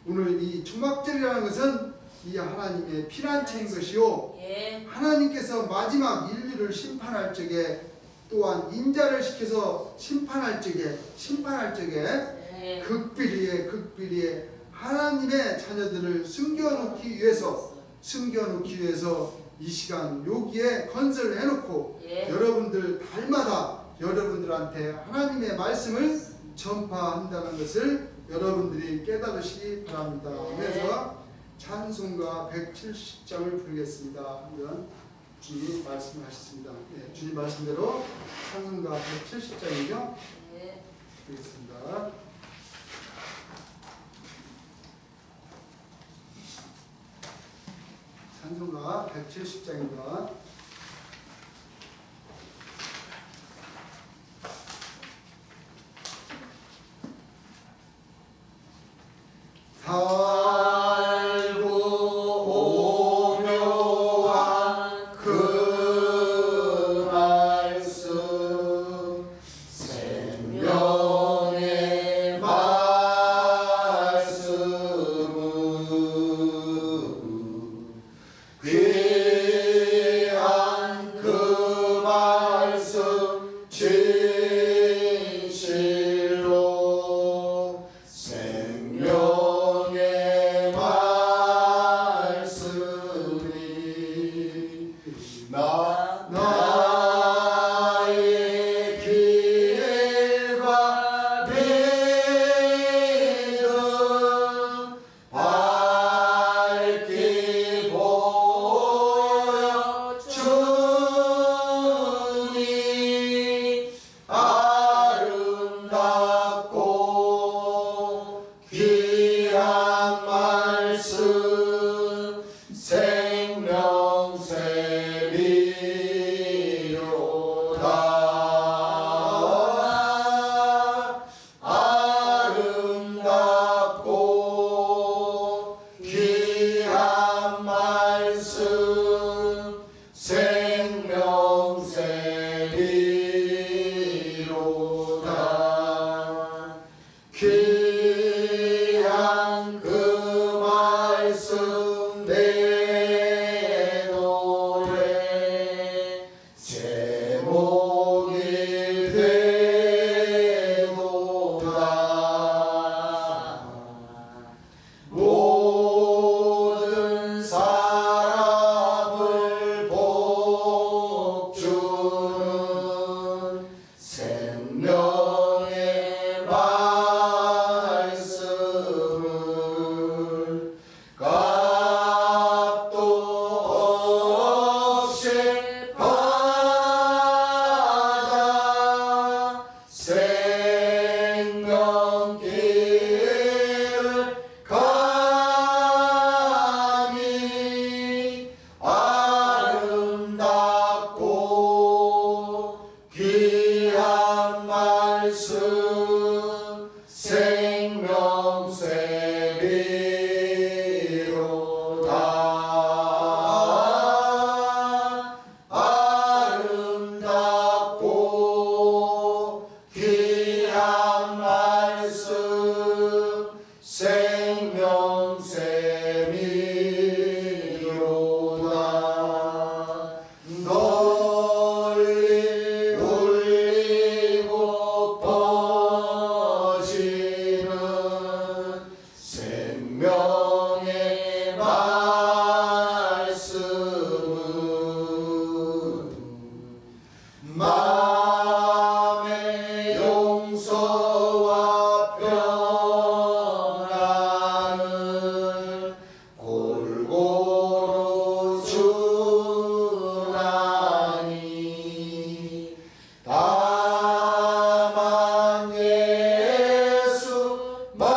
오늘 이 초막절이라는 것은 이 하나님의 피난처인 것이요 예. 하나님께서 마지막 인류를 심판할 적에 또한 인자를 시켜서 심판할 적에 네. 극비리에 하나님의 자녀들을 숨겨놓기 위해서 이 시간 여기에 건설을 해놓고 예. 여러분들 달마다 여러분들한테 하나님의 말씀을 전파한다는 것을 여러분들이 깨달으시기 바랍니다. 그래서 찬송가 170장을 부르겠습니다. 이런 주님이 말씀하셨습니다. 네, 주님 말씀대로 찬송가 170장이죠. 네. 부르겠습니다. 찬송가 170장입니다. 달고 오묘한 그 말씀 생명의 말씀은 귀한 마음의 용서와 평안을 골고루 주나니 다만 예수 말씀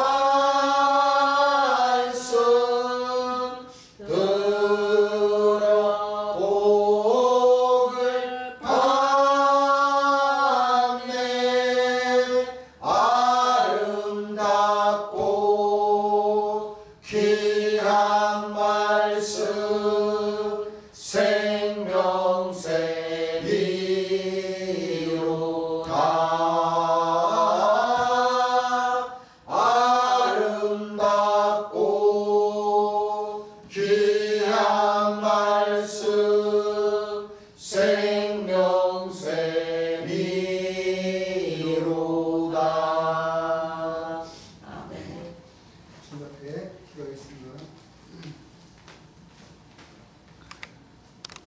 들어 복을 받네. 아름답고 귀한 말씀 생명새리로다. 아름답고 귀한 말씀